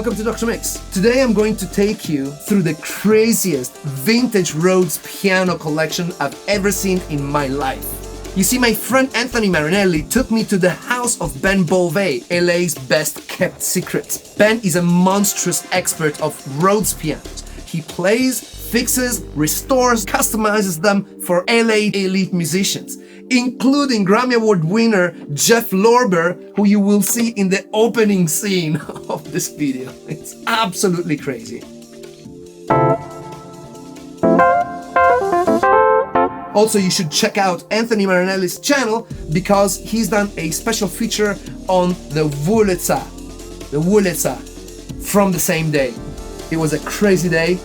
welcome to Dr. Mix. Today I'm going to take you through the craziest vintage Rhodes piano collection I've ever seen in my life. You see, my friend Anthony Marinelli took me to the house of Ben Beauvais, LA's best kept secret. Ben is a monstrous expert of Rhodes pianos. He plays, fixes, restores, customizes them for LA elite musicians, including Grammy Award winner Jeff Lorber, who you will see in the opening scene of this video. It's absolutely crazy. Also, you should check out Anthony Marinelli's channel because he's done a special feature on the Wurlitzer from the same day. It was a crazy day.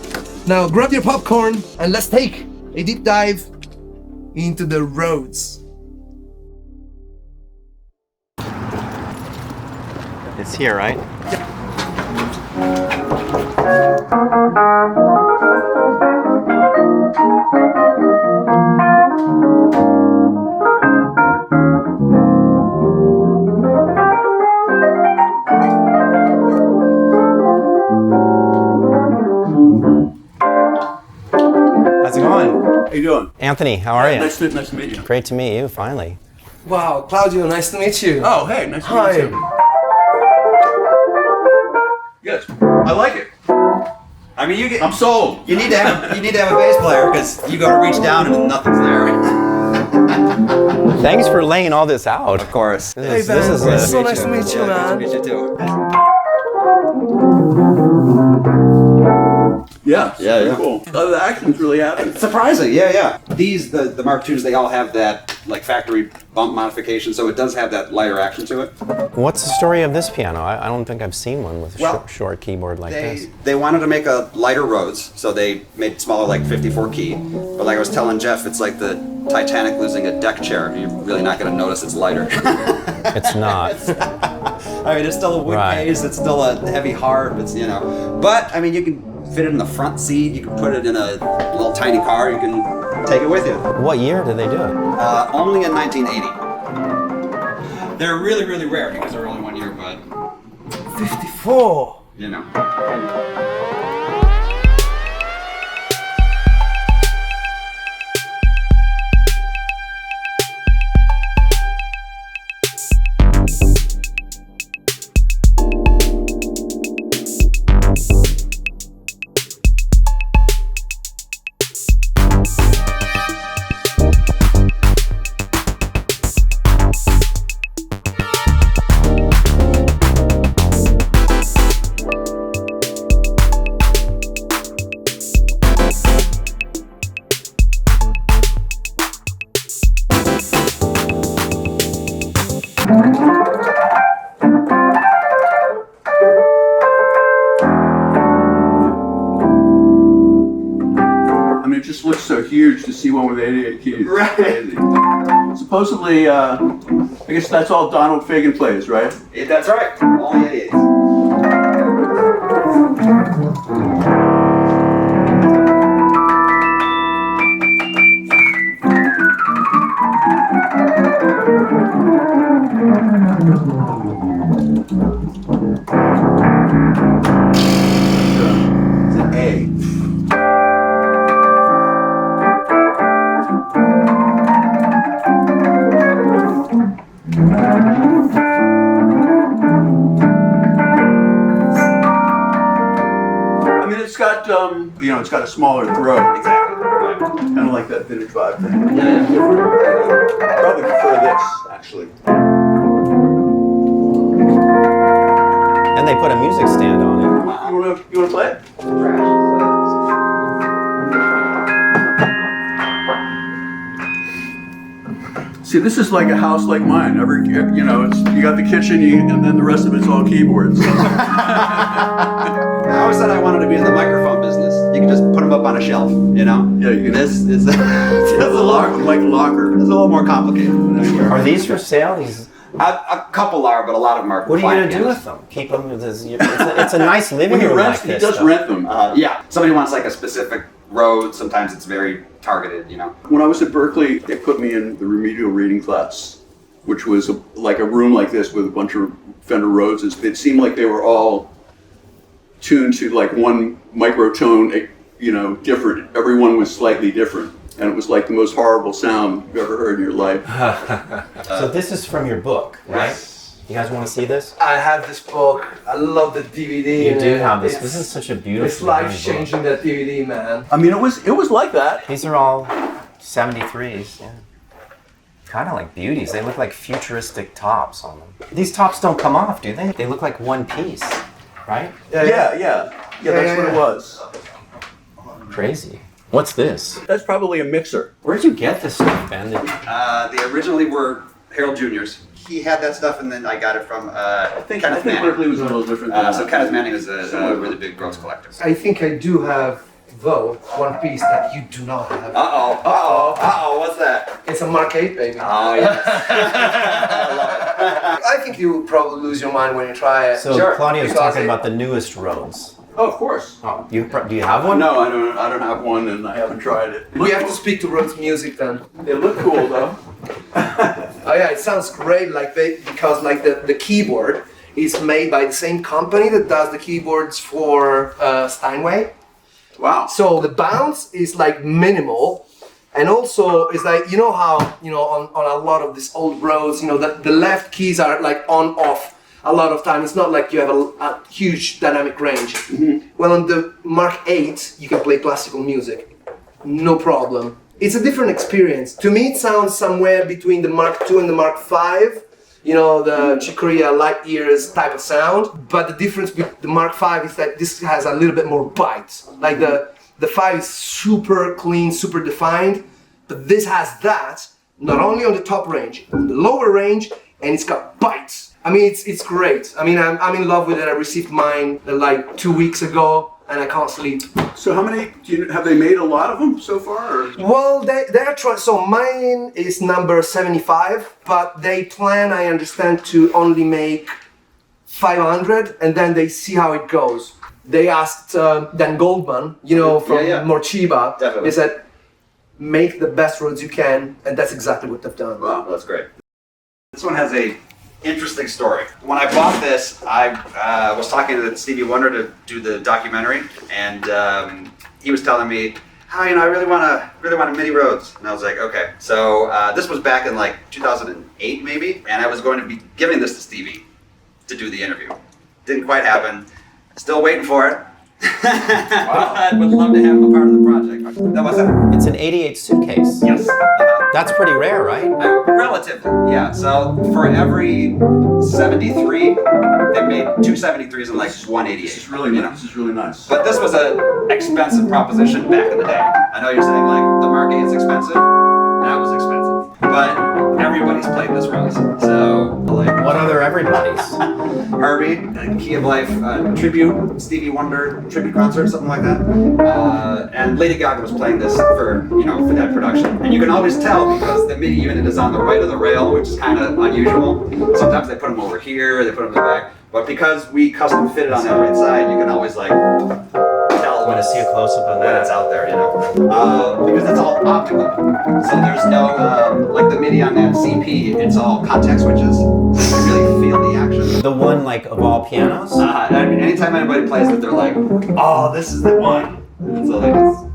Now grab your popcorn and let's take a deep dive into the Rhodes. It's here, right? How's it going? How you doing? Anthony, how are you? Nice to meet you. Great to meet you, finally. Wow, Claudio, nice to meet you. Oh, hey, nice to meet you too. Good. I like it. I mean, I'm sold. You need to have a bass player because you go to reach down and nothing's there. Thanks for laying all this out. Of course. Hey, Ben, it's so nice to meet you, man. Nice to meet you too. Yeah. Yeah. Cool. The action's really happening. Surprising, yeah. These, the Mark IIs, they all have that like factory bump modification, so it does have that lighter action to it. What's the story of this piano? I don't think I've seen one with a Well, short keyboard like this. They wanted to make a lighter Rhodes, so they made smaller, like 54 key. But like I was telling Jeff, it's like the Titanic losing a deck chair. You're really not going to notice it's lighter. It's not. I mean, it's still a wood Right. case, it's still a heavy harp, it's, But, I mean, you can fit it in the front seat, you can put it in a little tiny car, you can take it with you. What year did they do it? Only in 1980. They're really, really rare because they're only 1 year, but, 54. I mean, it just looks so huge to see one with 88 keys. Right. Crazy. Supposedly, I guess that's all Donald Fagen plays, right? That's right, only 88. It's an A. I mean, it's got, it's got a smaller throat. Exactly. Kind of like that vintage vibe thing. Yeah. Probably prefer this, actually. And they put a music stand on it. You wanna play it? See, this is like a house like mine. It's you got the kitchen, and then the rest of it's all keyboards. I always said I wanted to be in the microphone business. You can just put them up on a shelf, Yeah, you can. This is It's a locker. It's a little more complicated. Are these for sale? These A couple are, but a lot of them are. What are you going to do with them? Keep them? It's a nice living room like He this. does rent them. Yeah, somebody wants like a specific road. Sometimes it's very targeted, you know. When I was at Berkeley, they put me in the remedial reading class, which was like a room like this with a bunch of Fender Rhodes. It seemed like they were all tuned to like one microtone, different. Everyone was slightly different. And it was like the most horrible sound you've ever heard in your life. So this is from your book, right? Yes. You guys want to see this? I have this book. I love the DVD. You do have this. This is such a beautiful It's life-changing, that DVD, man. I mean, it was like that. These are all 73s, yeah. Kind of like beauties. They look like futuristic tops on them. These tops don't come off, do they? They look like one piece, right? Yeah, that's what it was. Crazy. What's this? That's probably a mixer. Where'd you get this stuff, Ben? They originally were Harold Jr.'s. He had that stuff, and then I got it from I think Kenneth Manning. Berkeley was a little different than So that. Kenneth Manning was a really big Rhodes collector. I think I do have, though, one piece that you do not have. What's that? It's a Mark 8, baby. Oh, yes. I think you would probably lose your mind when you try it. So Sure. Claudio's Because talking it- about the newest Rhodes. Oh, of course. Oh, do you have one? No, I don't have one, and I haven't tried it. We have to speak to Rhodes Music then. They look cool though. Oh yeah, it sounds great. Because the keyboard is made by the same company that does the keyboards for Steinway. Wow. So the bounce is like minimal, and also it's like how on a lot of these old Rhodes, the left keys are like on off. A lot of time, it's not like you have a huge dynamic range. Mm-hmm. Well, on the Mark 8, you can play classical music, no problem. It's a different experience. To me, it sounds somewhere between the Mark 2 and the Mark 5. The Chick Corea light years type of sound. But the difference with the Mark 5 is that this has a little bit more bite. Like the 5 is super clean, super defined, but this has that not only on the top range, on the lower range, and it's got bites. I mean, it's great. I mean, I'm in love with it. I received mine like 2 weeks ago, and I can't sleep. So how many have they made? A lot of them so far? Or? Well, they're trying. So mine is number 75, but they plan, I understand, to only make 500, and then they see how it goes. They asked Dan Goldman, from Morchiba. Definitely. They said, make the best Rhodes you can, and that's exactly what they've done. Wow, that's great. This one has a interesting story. When I bought this, I was talking to Stevie Wonder to do the documentary, and he was telling me, I really want a mini Rhodes, and I was like, okay. So this was back in like 2008 maybe, and I was going to be giving this to Stevie to do the interview. Didn't quite happen. Still waiting for it. Wow. I would love to have him a part of the project. That was it. It's an 88 suitcase. Yes. That's pretty rare, right? Relatively, yeah. So for every 73, they made 2 73s and like 188. This is really nice. This is really nice. But this was an expensive proposition back in the day. I know you're saying like the Mark 8 is expensive. That was expensive. But everybody's played this Rhodes. So like What other everybodyes? Herbie, Key of Life tribute, Stevie Wonder tribute concert, something like that. And Lady Gaga was playing this for that production. And you can always tell because the MIDI unit is on the right of the rail, which is kind of unusual. Sometimes they put them over here, they put them in the back. But because we custom fit it on that right side, you can always like tell Want to see a close-up on when it's that? out there, because it's all optical. So there's no, like the MIDI on that CP, it's all contact switches. So you can really feel the action. The one like of all pianos? I mean, anytime anybody plays it, they're like, oh, this is the one. And so they just,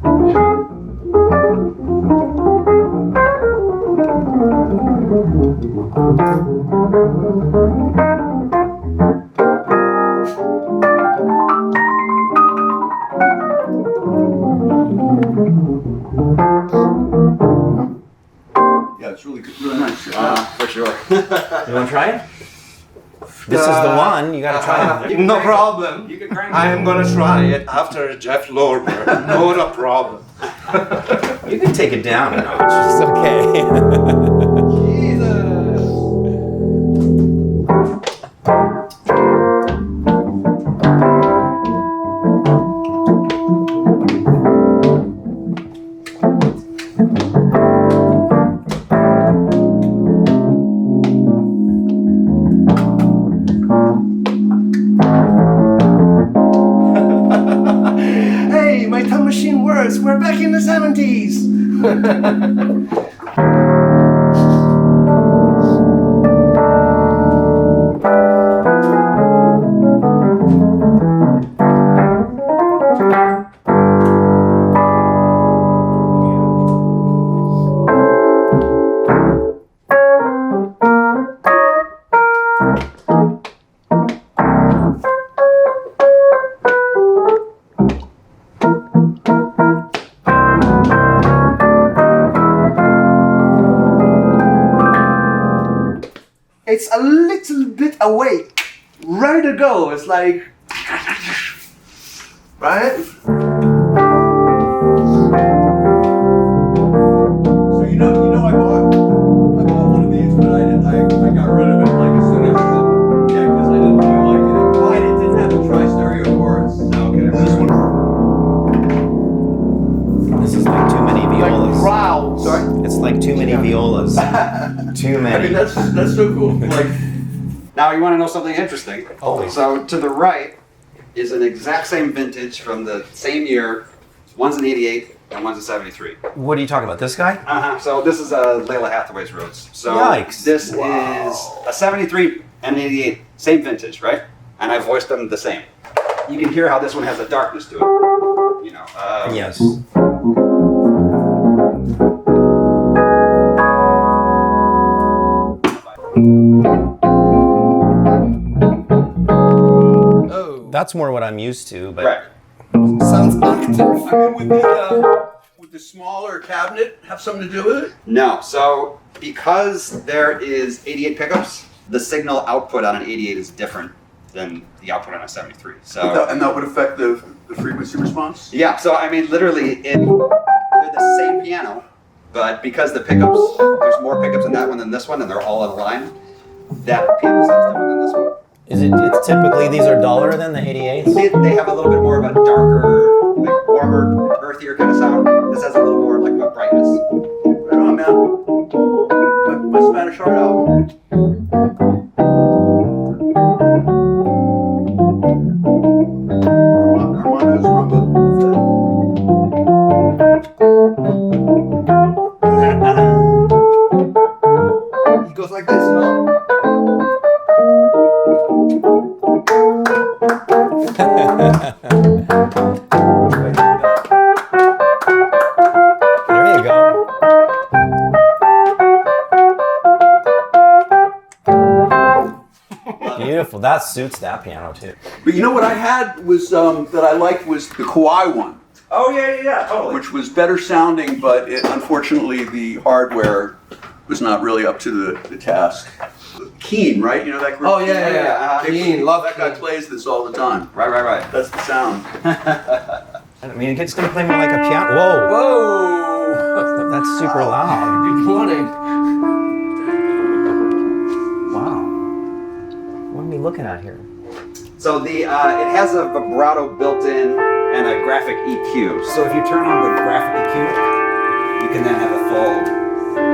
Yeah, it's really good, really nice. for sure. You want to try it? This is the one. You got to try it. No problem. You can crank I am gonna try it after Jeff Lorber. Not a problem. You can take it down a notch. It's okay. Jesus. Hey, my time machine works. We're back in the 70s. it's a little bit awake, ready to go. It's like, right? So you know, I bought one of these, but I got rid of it like as soon as because I didn't really like it. Well, it didn't have a tri-stereo chorus. Okay. This one. This is like too many violas. Like growls. Sorry. It's like too many violas. Too I many. mean, that's so cool. Like, Now you want to know something interesting? Always. So to the right is an exact same vintage from the same year. One's an 88 and one's a 73. What are you talking about? This guy? So this is a Layla Hathaway's Rhodes. So Yikes. this is a 73 and an 88, same vintage, right? And I voiced them the same. You can hear how this one has a darkness to it. You know. Yes. Oh, That's more what I'm used to, but Right. sounds active. I mean, with the smaller cabinet have something to do with it? No. So because there is 88 pickups, the signal output on an 88 is different than the output on a 73. So And that would affect the frequency response? yeah. So I mean, literally, they're the same piano, but because the pickups, there's more pickups in that one than this one, and they're all in line. That piano sounds different than this one. it's typically these are duller than the 88s? They have a little bit more of a darker, like warmer, earthier kind of sound. This has a little more like a brightness. Right on, man. My Spanish heart album. Armando's rumba. He goes like this, no? There you go. Beautiful. That suits that piano too. But you know what I had was that I liked was the Kawai one, Oh yeah, totally. which was better sounding, but unfortunately the hardware was not really up to the task. Keen, right? You know that group? Oh, yeah. Keen, love that guy Keen. plays this all the time. Right. That's the sound. I mean, it's gonna play more like a piano. Whoa! Whoa! That's super loud. Good morning. Wow. What are we looking at here? So the it has a vibrato built in and a graphic EQ. So if you turn on the graphic EQ, you can then have a full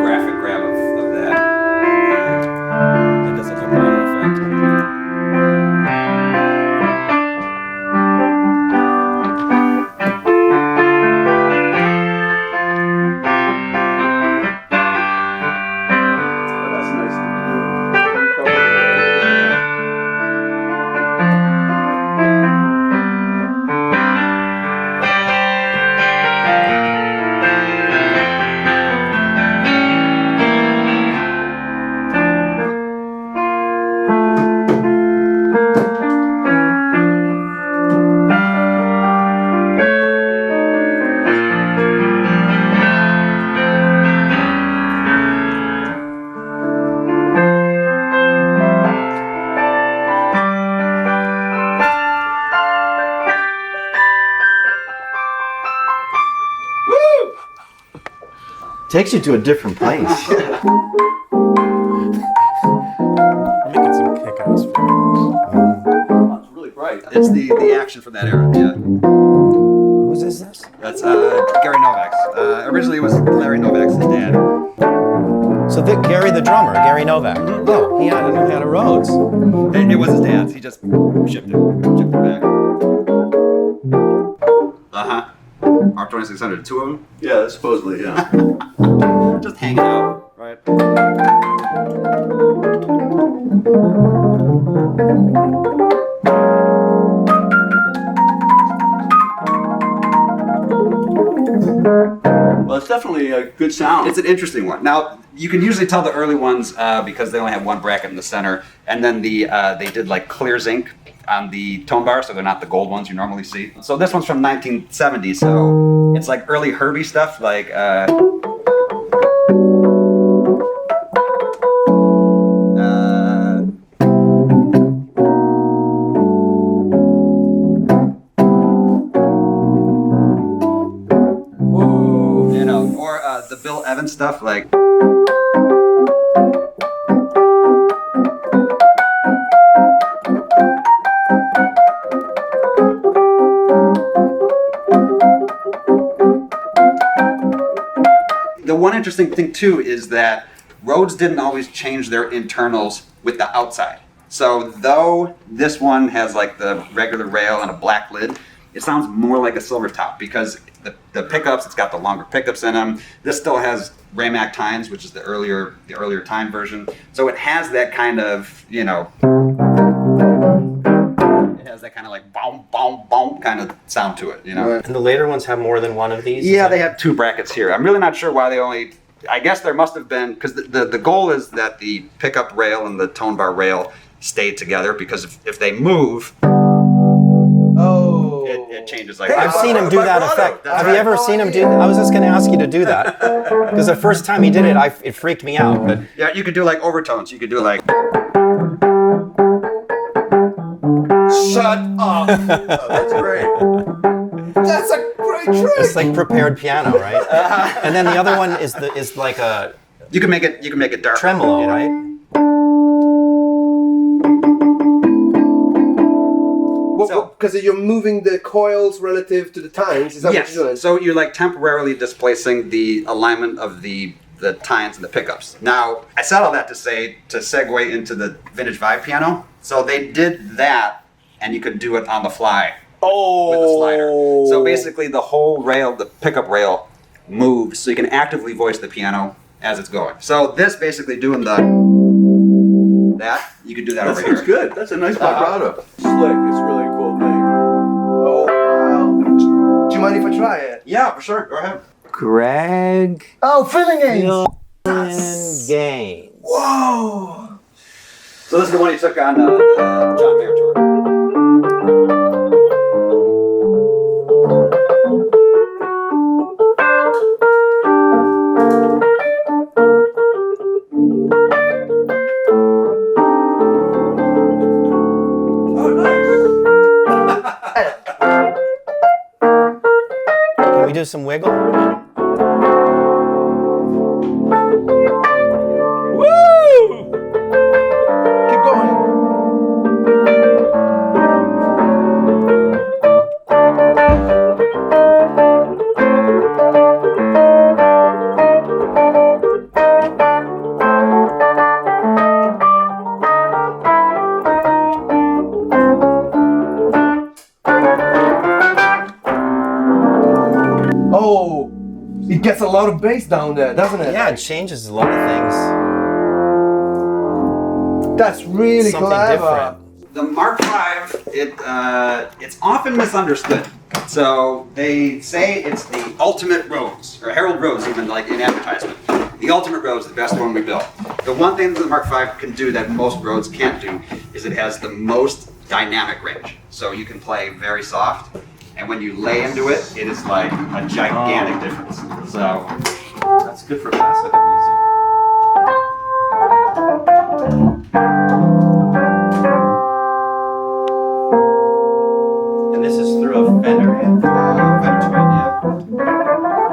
graphic grab of that. That does a vibrato effect. That's nice. Takes you to a different place. I'm making some kick-ass videos. Oh, it's really bright. It's the action from that era. Yeah, Whose is this? that's Gary Novak's. Originally it was Larry Novak's dad. So Gary the drummer, Gary Novak. Oh, he had a Rhodes. It was his dad's. He just shipped it back. R2600, two of them, Yeah, supposedly, yeah. just hanging out, right? Well, it's definitely a good sound. It's an interesting one. Now, you can usually tell the early ones because they only have one bracket in the center, and then they did like clear zinc on the tone bar, so they're not the gold ones you normally see. So this one's from 1970, so it's like early Herbie stuff, like Bill Evans stuff, like. The one interesting thing too is that Rhodes didn't always change their internals with the outside. So though this one has like the regular rail and a black lid, it sounds more like a silver top because the pickups, it's got the longer pickups in them. This still has Raymac tines, which is the earlier time version. So it has that kind of, you know, it has that kind of like boom, boom, boom kind of sound to it, you know. And the later ones have more than one of these? Yeah, they have 2 brackets here. I'm really not sure why they only, I guess there must have been, because the goal is that the pickup rail and the tone bar rail stay together, because if they move, it changes like I've seen him do that effect. Have you ever seen him do that? I was just going to ask you to do that. Because the first time he did it, it freaked me out. But yeah, you could do like overtones. You could do like. Shut up. Oh, that's great. That's a great trick. it's like prepared piano, right? And then the other one is like a You can make it dark. tremolo, right? Because you're moving the coils relative to the tines. Is that Yes. what you're doing? So you're like temporarily displacing the alignment of the tines and the pickups. Now, I said all that to segue into the vintage vibe piano. So they did that, and you could do it on the fly with a slider. So basically, the whole rail, the pickup rail, moves, so you can actively voice the piano as it's going. So this basically doing that, you could do that That over sounds here. good. That's a nice vibrato. Slick. It's really a cool thing. Oh, wow. Do you mind if I try it? Yeah, for sure. Go ahead. Greg Oh, filling aids. Gaines. Whoa. So this is the one he took on the John Mayer tour. Can we do some wiggle? Keep going. Oh, it gets a lot of bass down there, doesn't it? Yeah, it changes a lot of things. That's really Something clever. different. The Mark V, it's often misunderstood. So they say it's the ultimate Rhodes, or Harold Rhodes even like in advertisement. The ultimate Rhodes, the best one we built. The one thing that the Mark V can do that most Rhodes can't do is it has the most dynamic range. So you can play very soft, and when you lay into it, it is like a gigantic difference. So That's good for classical music. And this is through a Fender amp? Fender Twin, yeah.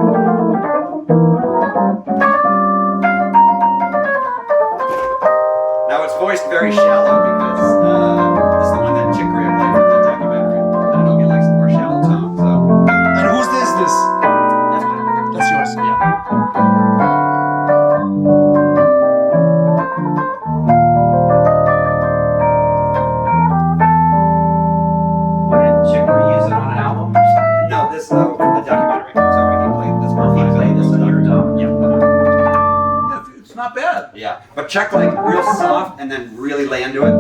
Now it's voiced very shallow because this is the one that Chick Corea played for the documentary. I know he likes the more shallow tone, so And who's this? that's mine. That's yours. Yeah. What did Chick Corea use it on an album or something? No, this from the documentary. So he played this one. He played this on your dog? Yeah. Yeah, it's not bad. Yeah, but check like real soft and then really lay into it.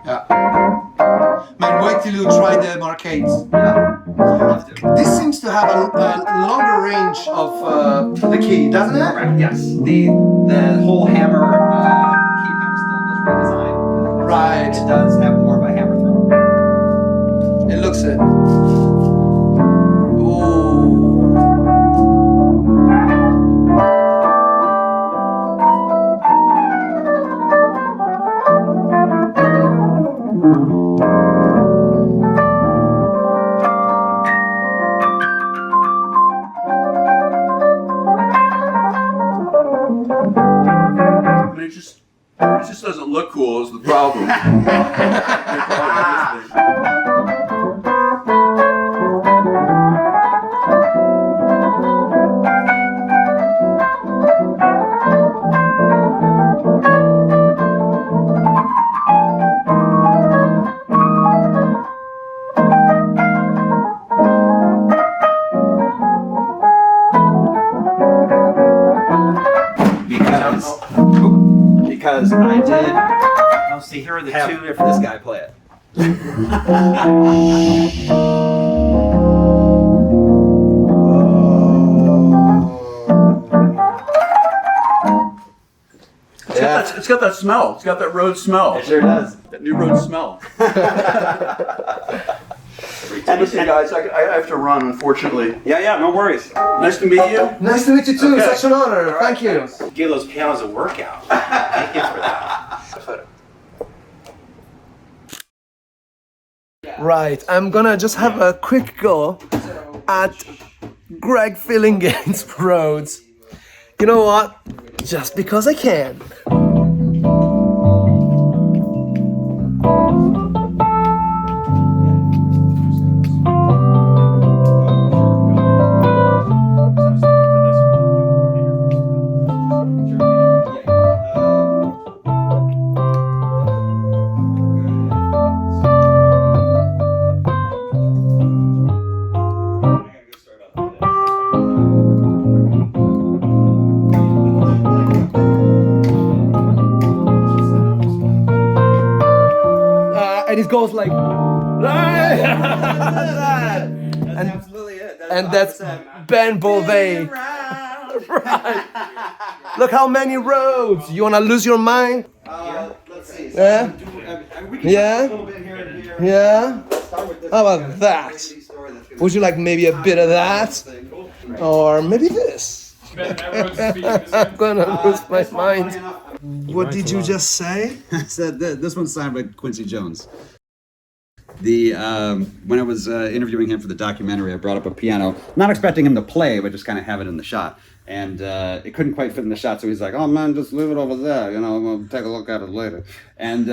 Yeah. Man, wait till you try the Marcades. Yeah. Let's do it. This seems to have a longer range of the key, doesn't it? Right, yes. The whole hammer key pattern still was redesigned. Right. It does have more of a hammer throw. It looks it. Ooh. It just doesn't look cool is the problem. Because I did Oh, see, here are the have two different. this guy play it. It's got that smell. It's got that Rhodes smell. It sure does. That new Rhodes smell. And listen, guys, I have to run, unfortunately. Yeah, no worries. Nice to meet you. Nice to meet you too. Okay. Such an honor. Thank you. Give those pianos a workout. Thank you for that. Right, I'm gonna just have a quick go at Greg Fillingen's Rhodes. You know what? Just because I can. And it goes like and Absolutely it. and that's Ben Beauvais. Right. Look how many roads. You wanna lose your mind? Let's see. Yeah. We can Yeah. talk a little bit here and here. Yeah. Start with this How one about here. that? Crazy story that's gonna Would you like maybe a bit of that? Or maybe this? I'm gonna lose my This one, mind. funny enough, What did you just say? said this one's signed by Quincy Jones. When I was interviewing him for the documentary, I brought up a piano, not expecting him to play, but just kind of have it in the shot. And it couldn't quite fit in the shot, so he's like, "Oh man, just leave it over there. You know, I'm gonna take a look at it later." And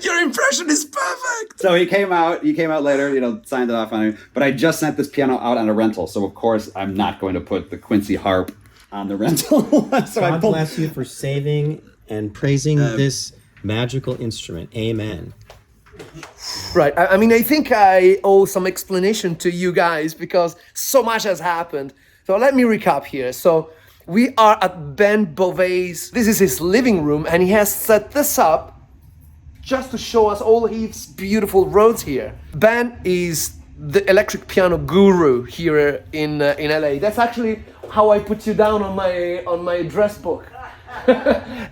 Your impression is perfect. so he came out later, signed it off on it. But I just sent this piano out on a rental, so of course I'm not going to put the Quincy harp on the rental. So I God pulled. bless you for saving and praising this magical instrument. Amen. Right. I mean, I think I owe some explanation to you guys because so much has happened. So let me recap here. So we are at Ben Beauvais'. This is his living room, and he has set this up just to show us all his beautiful Rhodes here. Ben is the electric piano guru here in LA. That's actually how I put you down on my address book.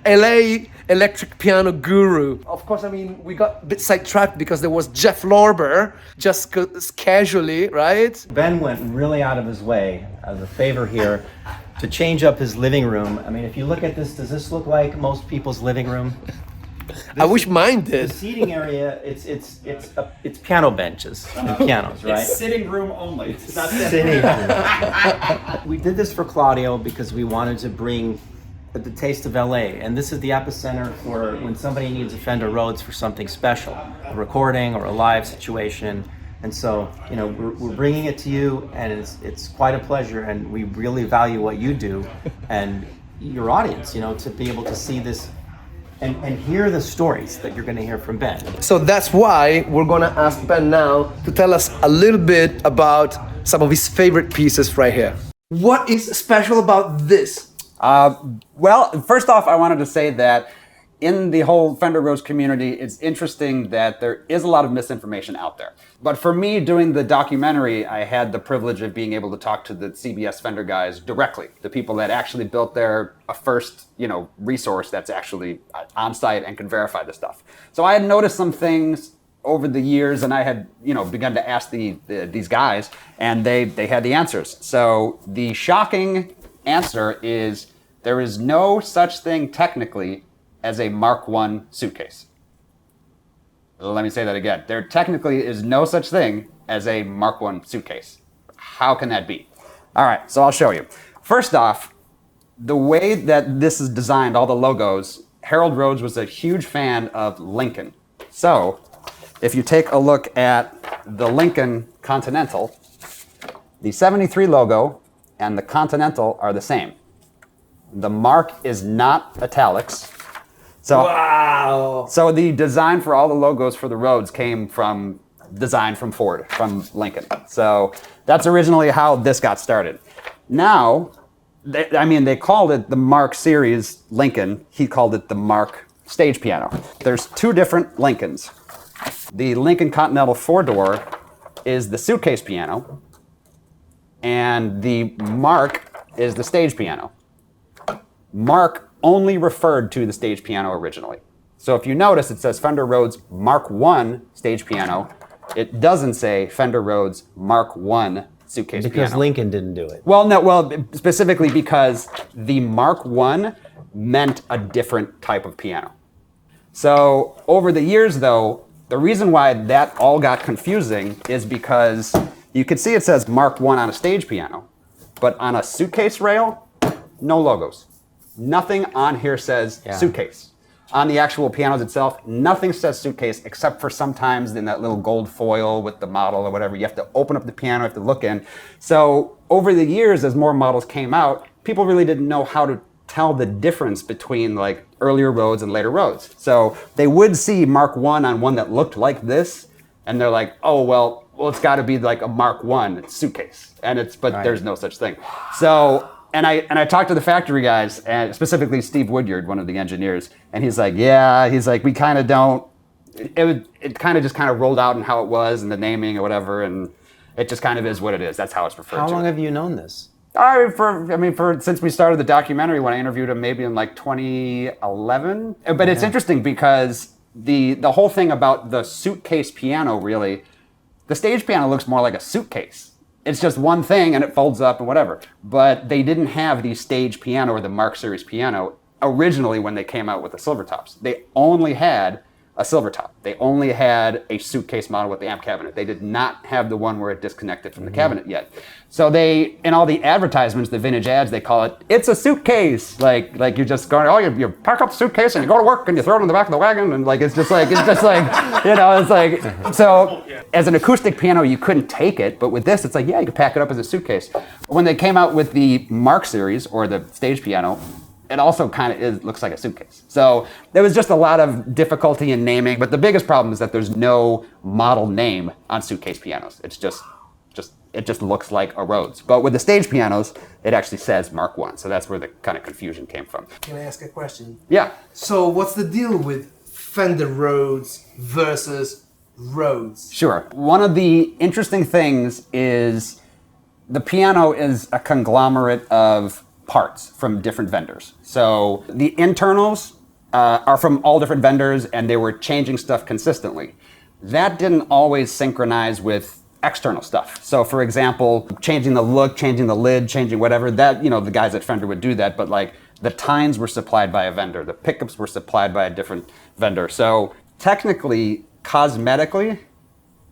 LA electric piano guru. Of course, I mean, we got a bit sidetracked because there was Jeff Lorber, just casually, right? Ben went really out of his way as a favor here to change up his living room. I mean, if you look at this, does this look like most people's living room? I wish mine The did. seating area, it's piano benches and pianos, right? Sitting room only. It's not Sitting room. We did this for Claudio because we wanted to bring the taste of LA, and this is the epicenter for when somebody needs a Fender Rhodes for something special, a recording or a live situation. And so, we're bringing it to you, and it's quite a pleasure, and we really value what you do and your audience, to be able to see this and hear the stories that you're going to hear from Ben. So that's why we're gonna ask Ben now to tell us a little bit about some of his favorite pieces right here. What is special about this? Well, first off, I wanted to say that in the whole Fender Rhodes community, it's interesting that there is a lot of misinformation out there. But for me, doing the documentary, I had the privilege of being able to talk to the CBS Fender guys directly, the people that actually built a first, resource that's actually on site and can verify this stuff. So I had noticed some things over the years, and I had, begun to ask these guys, and they had the answers. So the shocking answer is there is no such thing technically as a Mark I suitcase. Let me say that again. There technically is no such thing as a Mark I suitcase. How can that be? All right, so I'll show you. First off, the way that this is designed, all the logos, Harold Rhodes was a huge fan of Lincoln. So if you take a look at the Lincoln Continental, the 73 logo and the Continental are the same. The mark is not italics. So, Wow. So the design for all the logos for the Rhodes came from design from Ford, from Lincoln. So that's originally how this got started. Now, they called it the Mark Series Lincoln. He called it the Mark stage piano. There's two different Lincolns. The Lincoln Continental 4-door is the suitcase piano, and the Mark is the stage piano. Mark only referred to the stage piano originally. So if you notice, it says Fender Rhodes Mark I stage piano. It doesn't say Fender Rhodes Mark I suitcase piano. Because Lincoln didn't do it. Well, specifically because the Mark I meant a different type of piano. So over the years, though, the reason why that all got confusing is because you can see it says Mark I on a stage piano, but on a suitcase rail, no logos. Nothing on here says suitcase. On the actual pianos itself, nothing says suitcase except for sometimes in that little gold foil with the model or whatever. You have to open up the piano, you have to look in. So over the years, as more models came out, people really didn't know how to tell the difference between like earlier Rhodes and later Rhodes. So they would see Mark I on one that looked like this, and they're like, oh, well, it's got to be like a Mark I suitcase. But there's no such thing. So, and I talked to the factory guys, and specifically Steve Woodyard, one of the engineers, and he's like, we kind of don't, it kind of just rolled out in how it was and the naming or whatever, and it just kind of is what it is. That's how it's referred to. How long have you known this? Since we started the documentary, when I interviewed him, maybe in like 2011. But it's interesting because the whole thing about the suitcase piano, really, the stage piano looks more like a suitcase. It's just one thing and it folds up and whatever. But they didn't have the stage piano or the Mark Series piano originally when they came out with the silver tops. They only had a silver top. They only had a suitcase model with the amp cabinet. They did not have the one where it disconnected from the cabinet yet. So they, in all the advertisements, the vintage ads, they call it, it's a suitcase. Like you're just going, you pack up the suitcase and you go to work and you throw it in the back of the wagon, and like, it's just like, so as an acoustic piano, you couldn't take it, but with this, it's like, yeah, you can pack it up as a suitcase. When they came out with the Mark Series, or the stage piano, it also kind of looks like a suitcase. So there was just a lot of difficulty in naming, but the biggest problem is that there's no model name on suitcase pianos. It just looks like a Rhodes. But with the stage pianos, it actually says Mark I. So that's where the kind of confusion came from. Can I ask a question? Yeah. So what's the deal with Fender Rhodes versus Rhodes? Sure. One of the interesting things is the piano is a conglomerate of parts from different vendors. So the internals are from all different vendors, and they were changing stuff consistently. That didn't always synchronize with external stuff. So for example, changing the look, changing the lid, changing whatever, that, the guys at Fender would do that, but like the tines were supplied by a vendor, the pickups were supplied by a different vendor. So technically, cosmetically,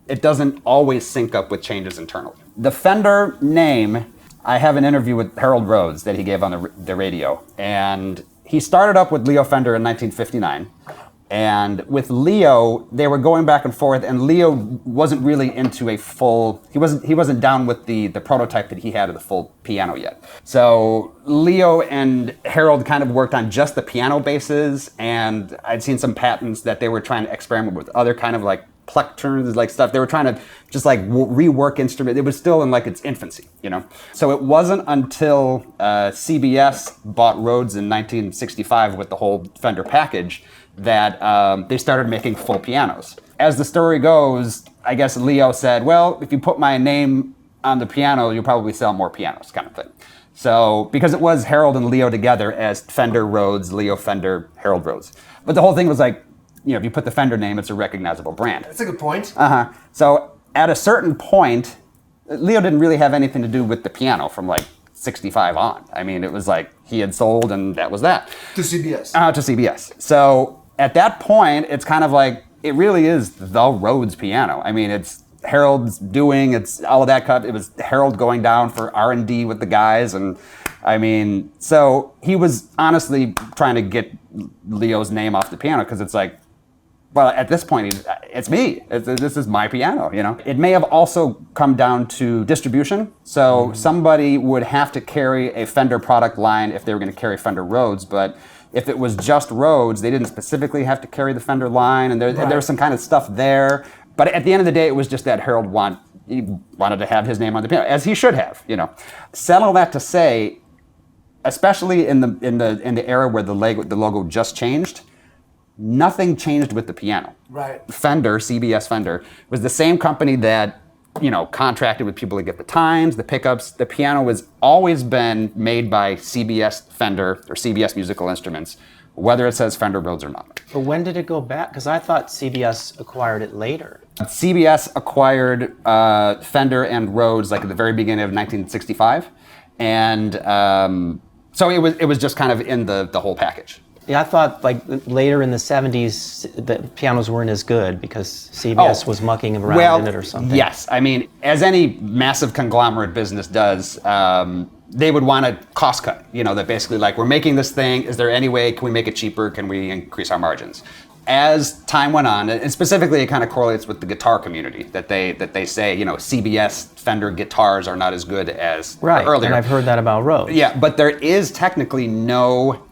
it doesn't always sync up with changes internally. The Fender name, I have an interview with Harold Rhodes that he gave on the radio, and he started up with Leo Fender in 1959, and with Leo, they were going back and forth, and Leo wasn't really into a full, he wasn't down with the prototype that he had of the full piano yet. So Leo and Harold kind of worked on just the piano bases, and I'd seen some patents that they were trying to experiment with other kind of like plectrons, like stuff. They were trying to just like rework instrument. It was still in like its infancy, So it wasn't until CBS bought Rhodes in 1965 with the whole Fender package that they started making full pianos. As the story goes, I guess Leo said, well, if you put my name on the piano, you'll probably sell more pianos, kind of thing. So, because it was Harold and Leo together as Fender Rhodes, Leo Fender, Harold Rhodes. But the whole thing was like, if you put the Fender name, it's a recognizable brand. That's a good point. So at a certain point, Leo didn't really have anything to do with the piano from like 65 on. I mean, it was like he had sold and that was that. To CBS. To CBS. So at that point, it's kind of like, it really is the Rhodes piano. I mean, it's Harold's doing, it's all of that cut. It was Harold going down for R&D with the guys, and I mean, so he was honestly trying to get Leo's name off the piano because it's like, well, at this point, it's me. This is my piano, you know? It may have also come down to distribution. So somebody would have to carry a Fender product line if they were going to carry Fender Rhodes, but if it was just Rhodes, they didn't specifically have to carry the Fender line, and there was some kind of stuff there. But at the end of the day, it was just that Harold wanted to have his name on the piano, as he should have, you know. Said all that to say, especially in the era where the logo just changed, nothing changed with the piano. Right. Fender, CBS Fender, was the same company that, you know, contracted with people to get the tines, the pickups. The piano has always been made by CBS Fender or CBS Musical Instruments, whether it says Fender Rhodes or not. But when did it go back? Because I thought CBS acquired it later. CBS acquired Fender and Rhodes like at the very beginning of 1965, and so it was just kind of in the whole package. Yeah, I thought like later in the 70s, the pianos weren't as good because CBS was mucking around in it or something. Yes. I mean, as any massive conglomerate business does, they would want to cost cut. You know, that basically like, we're making this thing. Is there any way, can we make it cheaper? Can we increase our margins? As time went on, and specifically it kind of correlates with the guitar community, that they say, you know, CBS Fender guitars are not as good as earlier. And I've heard that about Rhodes. Yeah, but there is technically no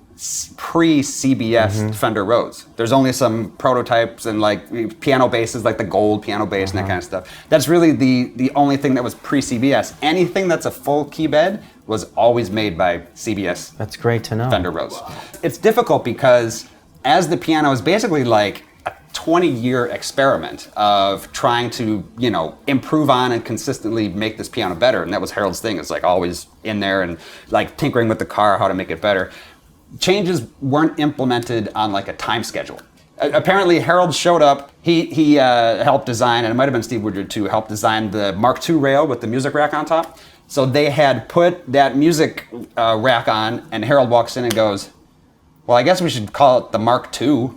pre-CBS Fender Rhodes. There's only some prototypes and like piano basses, like the gold piano bass and that kind of stuff. That's really the only thing that was pre-CBS. Anything that's a full key bed was always made by CBS. That's great to know. Fender Rhodes. It's difficult because as the piano is basically like a 20-year experiment of trying to, you know, improve on and consistently make this piano better. And that was Harold's thing. It's like always in there and like tinkering with the car, how to make it better. Changes weren't implemented on like a time schedule. Apparently Harold showed up, he helped design, and it might have been Steve Woodard too, helped design the Mark II rail with the music rack on top. So they had put that music rack on, and Harold walks in and goes, well, I guess we should call it the Mark II.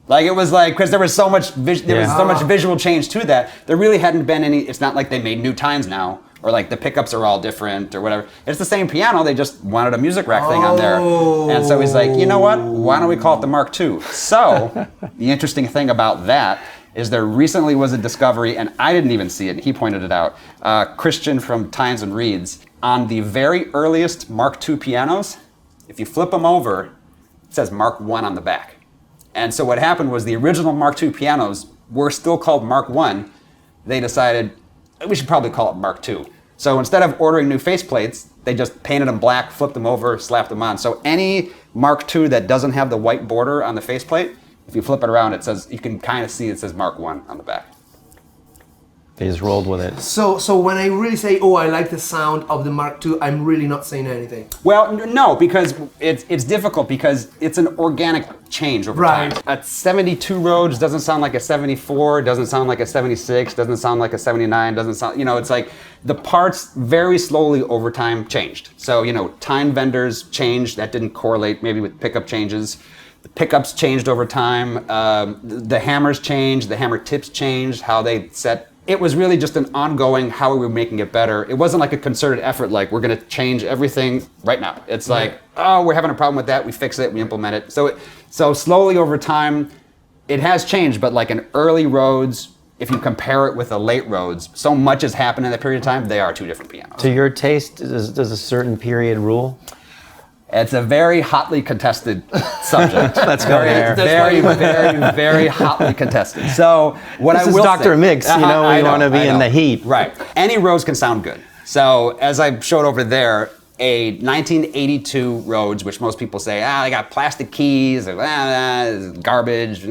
Like, it was like, because there was so much visual change to that. There really hadn't been any, it's not like they made new tines now, or like the pickups are all different or whatever. It's the same piano, they just wanted a music rack thing on there. And so he's like, you know what, why don't we call it the Mark II? So, the interesting thing about that is there recently was a discovery, and I didn't even see it, he pointed it out, Christian from Tines and Reeds, on the very earliest Mark II pianos, if you flip them over, it says Mark I on the back. And so what happened was the original Mark II pianos were still called Mark I. They decided, we should probably call it Mark II. So instead of ordering new faceplates, they just painted them black, flipped them over, slapped them on. So any Mark II that doesn't have the white border on the faceplate, if you flip it around, it says, you can kind of see it says Mark I on the back. They just rolled with it. So when I really say, oh, I like the sound of the Mark II, I'm really not saying anything. Well, no, because it's difficult because it's an organic change over time. A 72 Rhodes doesn't sound like a 74, doesn't sound like a 76, doesn't sound like a 79, doesn't sound, you know, it's like the parts very slowly over time changed. So, you know, time vendors changed, that didn't correlate maybe with pickup changes. The pickups changed over time, the hammers changed, the hammer tips changed, how they set. It was really just an ongoing, how are we making it better? It wasn't like a concerted effort, like we're gonna change everything right now. It's like, oh, we're having a problem with that, we fix it, we implement it. So slowly over time, it has changed, but like an early Rhodes, if you compare it with a late Rhodes, so much has happened in that period of time, they are two different pianos. To your taste, does a certain period rule? It's a very hotly contested subject. Let's go there. Very hotly contested. So what I will say, Dr. Mix, you know, we want to be in the heat. Right. Any Rhodes can sound good. So as I showed over there, a 1982 Rhodes, which most people say, they got plastic keys, or garbage,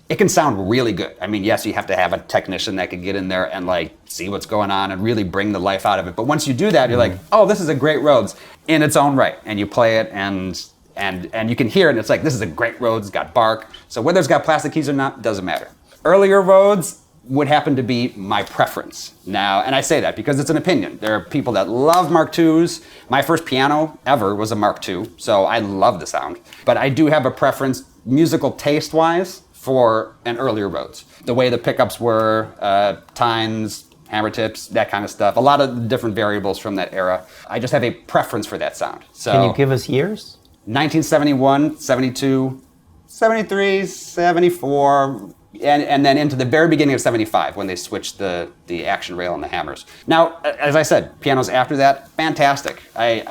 it can sound really good. I mean, yes, you have to have a technician that can get in there and like see what's going on and really bring the life out of it. But once you do that, you're like, oh, this is a great Rhodes in its own right. And you play it and you can hear it and it's like, this is a great Rhodes, it's got bark. So whether it's got plastic keys or not, doesn't matter. Earlier Rhodes would happen to be my preference. Now, and I say that because it's an opinion. There are people that love Mark IIs. My first piano ever was a Mark II, so I love the sound. But I do have a preference, musical taste-wise, for an earlier Rhodes. The way the pickups were, tines, hammer tips, that kind of stuff. A lot of different variables from that era. I just have a preference for that sound. So Can you give us years? 1971, 72, 73, 74, and then into the very beginning of 75 when they switched the action rail and the hammers. Now, as I said, pianos after that, fantastic. I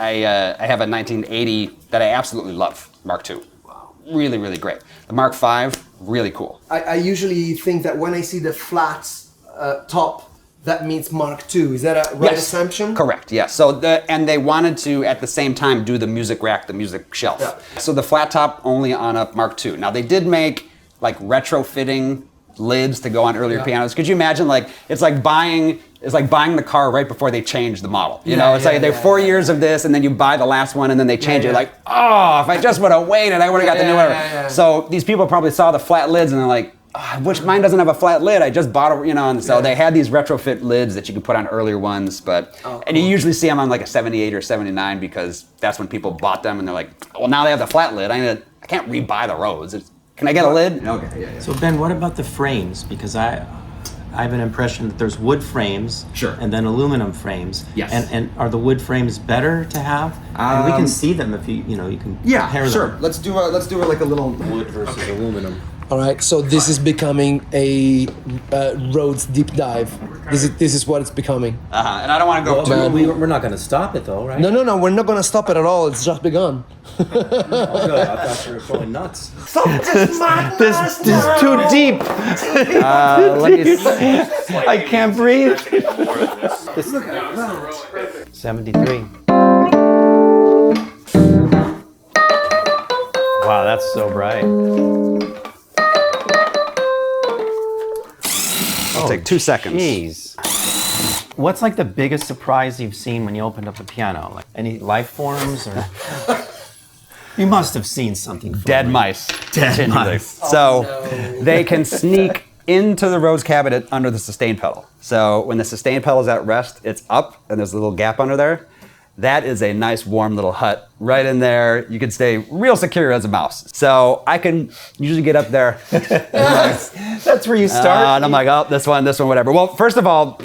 have a 1980 that I absolutely love, Mark II. Really, really great. The Mark V, really cool. I usually think that when I see the flat top, that means Mark II. Is that a right assumption? Correct, yes. So and they wanted to, at the same time, do the music rack, the music shelf. Yeah. So the flat top only on a Mark II. Now they did make like retrofitting lids to go on earlier pianos. Could you imagine, like, it's like buying the car right before they change the model. You know, it's like they're 4 years of this, and then you buy the last one, and then they change it. Like, oh, if I just would have waited, I would have got the new one. So these people probably saw the flat lids, and they're like, which mine doesn't have a flat lid. I just bought it, you know. And so they had these retrofit lids that you could put on earlier ones, but and you usually see them on like a 78 or 79 because that's when people bought them, and they're like, well, now they have the flat lid. I can't rebuy the Rhodes. Can I get a lid? Okay. So Ben, what about the frames? Because I have an impression that there's wood frames, Sure, and then aluminum frames. Yes. And are the wood frames better to have? And we can see them if you can compare sure. them. Let's do like a little Wood versus aluminum. All right, so this is becoming a Rhodes deep dive. This is what it's becoming. and I don't want to go too. We're not going to stop it though, right? No, we're not gonna stop it at all. It's just begun. Oh, good. I thought you were going nuts. This is too deep. Let me see. I can't breathe. 73. Wow, that's so bright. It'll take 2 seconds. Jeez. What's like the biggest surprise you've seen when you opened up a piano? Like any life forms or? You must have seen something. Dead mice. Dead mice. So they can sneak into the Rhodes cabinet under the sustain pedal. So when the sustain pedal is at rest, it's up and there's a little gap under there. That is a nice warm little hut right in there. You can stay real secure as a mouse. So I can usually get up there. That's where you start. And I'm like, oh, this one, whatever. Well, first of all,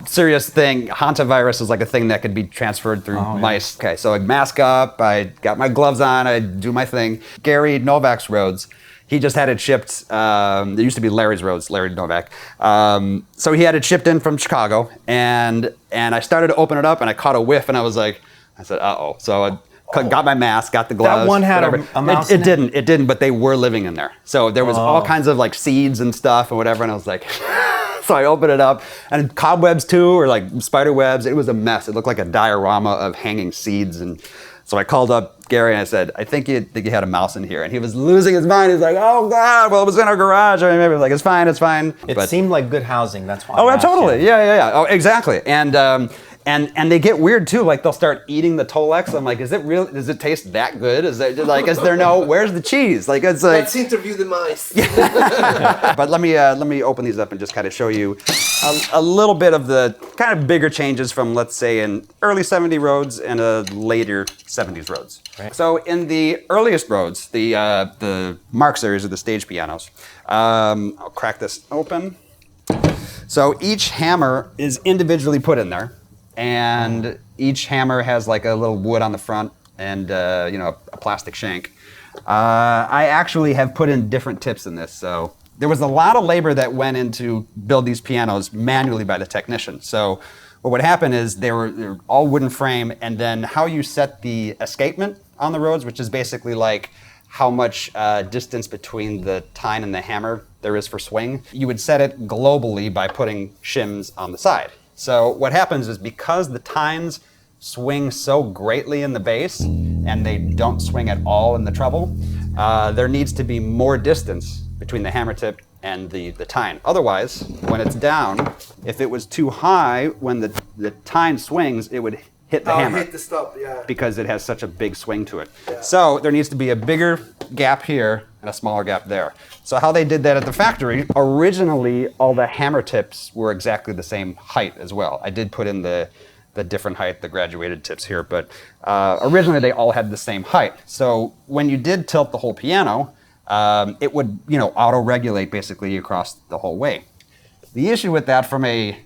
serious thing. Hantavirus is like a thing that could be transferred through mice. Okay, so I mask up. I got my gloves on. I do my thing. Gary Novak's Rhodes. He just had it shipped. It used to be Larry's Rhodes, Larry Novak. So he had it shipped in from Chicago, and I started to open it up, and I caught a whiff, and I said, uh-oh. So I got my mask, got the gloves. That one had whatever. a mouse It in it? didn't, but they were living in there. So there was all kinds of like seeds and stuff and whatever, and I was like, so I opened it up, and cobwebs too, or like spider webs. It was a mess. It looked like a diorama of hanging seeds, and so I called up Gary and I said, I think you had a mouse in here. And he was losing his mind. He's like, oh God, well, it was in our garage. I mean, maybe like, it's fine. It seemed like good housing, that's why. Oh, I asked totally. you. Yeah. Oh, exactly. And they get weird too. Like they'll start eating the Tolex. I'm like, is it real? Does it taste that good? Is there no? Where's the cheese? Like it's like. Let's interview the mice. But let me open these up and just kind of show you a little bit of the kind of bigger changes from, let's say, an early 70s Rhodes and a later 70s Rhodes. Right. So in the earliest Rhodes, the Mark series of the stage pianos, I'll crack this open. So each hammer is individually put in there, and each hammer has like a little wood on the front and a plastic shank. I actually have put in different tips in this, so there was a lot of labor that went into build these pianos manually by the technician. So what would happen is they were all wooden frame, and then how you set the escapement on the Rhodes, which is basically like how much distance between the tine and the hammer there is for swing, you would set it globally by putting shims on the side. So what happens is because the tines swing so greatly in the bass and they don't swing at all in the treble, there needs to be more distance between the hammer tip and the tine. Otherwise, when it's down, if it was too high, when the tine swings, it would hit the hammer. Hit the stop, yeah. Because it has such a big swing to it. Yeah. So there needs to be a bigger gap here and a smaller gap there. So how they did that at the factory, originally all the hammer tips were exactly the same height as well. I did put in the different height, the graduated tips here, but originally they all had the same height. So when you did tilt the whole piano, it would auto-regulate basically across the whole way. The issue with that from a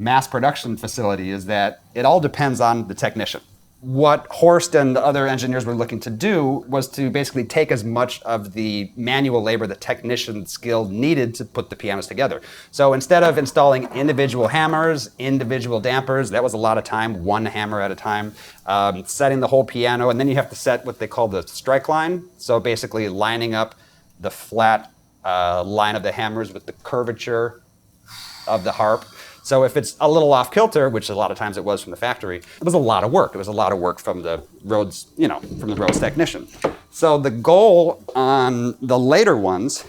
mass production facility is that it all depends on the technician. What Horst and the other engineers were looking to do was to basically take as much of the manual labor the technician skill needed to put the pianos together. So instead of installing individual hammers, individual dampers, that was a lot of time, one hammer at a time, setting the whole piano, and then you have to set what they call the strike line. So basically lining up the flat line of the hammers with the curvature of the harp. So if it's a little off kilter, which a lot of times it was from the factory, it was a lot of work. It was a lot of work from the Rhodes, from the Rhodes technician. So the goal on the later ones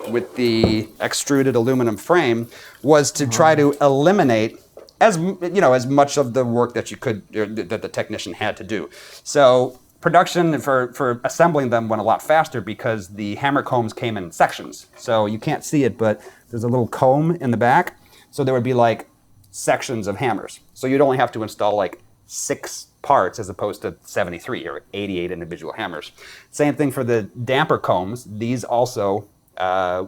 with the extruded aluminum frame was to try to eliminate as much of the work that you could, that the technician had to do. So production for assembling them went a lot faster because the hammer combs came in sections. So you can't see it, but there's a little comb in the back. So there would be like sections of hammers. So you'd only have to install like 6 parts as opposed to 73 or 88 individual hammers. Same thing for the damper combs. These also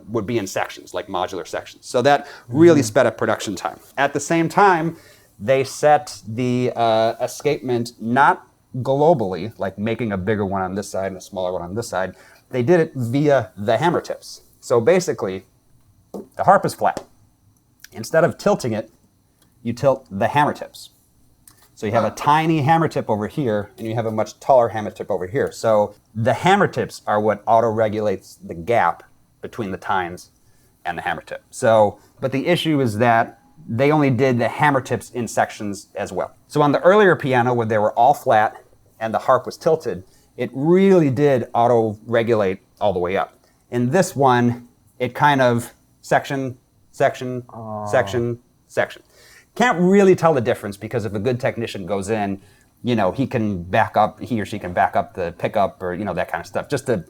would be in sections, like modular sections. So that really sped up production time. At the same time, they set the escapement not globally, like making a bigger one on this side and a smaller one on this side. They did it via the hammer tips. So basically, the harp is flat. Instead of tilting it, you tilt the hammer tips. So you have a tiny hammer tip over here, and you have a much taller hammer tip over here. So the hammer tips are what auto-regulates the gap between the tines and the hammer tip. So, but the issue is that they only did the hammer tips in sections as well. So on the earlier piano, where they were all flat and the harp was tilted, it really did auto-regulate all the way up. In this one, it kind of section, section. Can't really tell the difference because if a good technician goes in, he or she can back up the pickup or, that kind of stuff, just to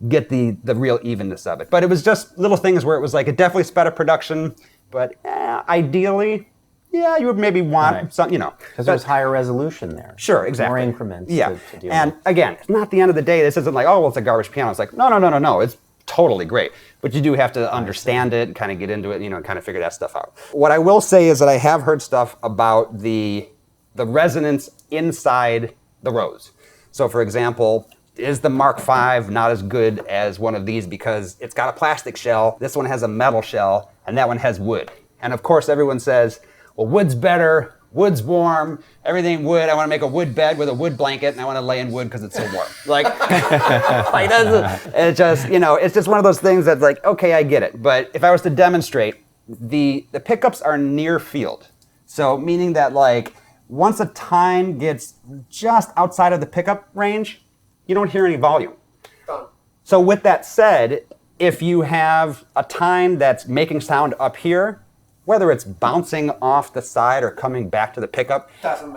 get the real evenness of it. But it was just little things where it was like, it definitely sped up production, but ideally, you would maybe want some, Because there's higher resolution there. Sure, exactly. More increments to deal and with. Again, it's not the end of the day. This isn't like, it's a garbage piano. It's like, no. It's totally great. But you do have to understand it and kind of get into it, and kind of figure that stuff out. What I will say is that I have heard stuff about the resonance inside the Rhodes. So for example, is the Mark V not as good as one of these because it's got a plastic shell, this one has a metal shell, and that one has wood. And of course everyone says, well, wood's better, wood's warm, everything wood. I want to make a wood bed with a wood blanket, and I want to lay in wood because it's so warm. It's just one of those things that's like, okay, I get it. But if I was to demonstrate, the pickups are near field. So meaning that once a tine gets just outside of the pickup range, you don't hear any volume. So with that said, if you have a tine that's making sound up here, whether it's bouncing off the side or coming back to the pickup,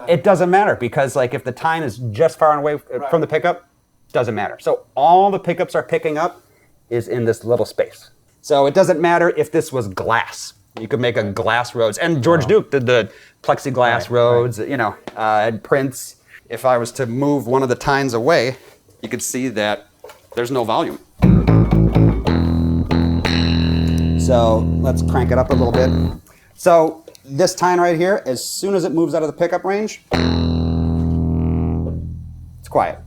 it doesn't matter because if the tine is just far away from the pickup, doesn't matter. So all the pickups are picking up is in this little space. So it doesn't matter if this was glass. You could make a glass Rhodes. And George Duke did the plexiglass Rhodes, and Prince. If I was to move one of the tines away, you could see that there's no volume. So let's crank it up a little bit. So this tine right here, as soon as it moves out of the pickup range, it's quiet.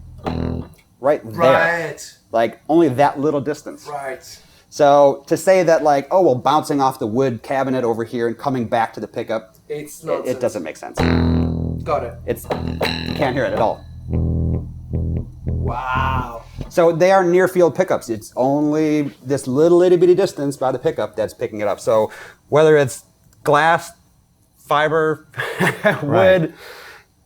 Right there. Right. Only that little distance. Right. So to say that bouncing off the wood cabinet over here and coming back to the pickup, it doesn't make sense. Got it. You can't hear it at all. Wow. So they are near field pickups. It's only this little itty bitty distance by the pickup that's picking it up. So whether it's glass, fiber, wood,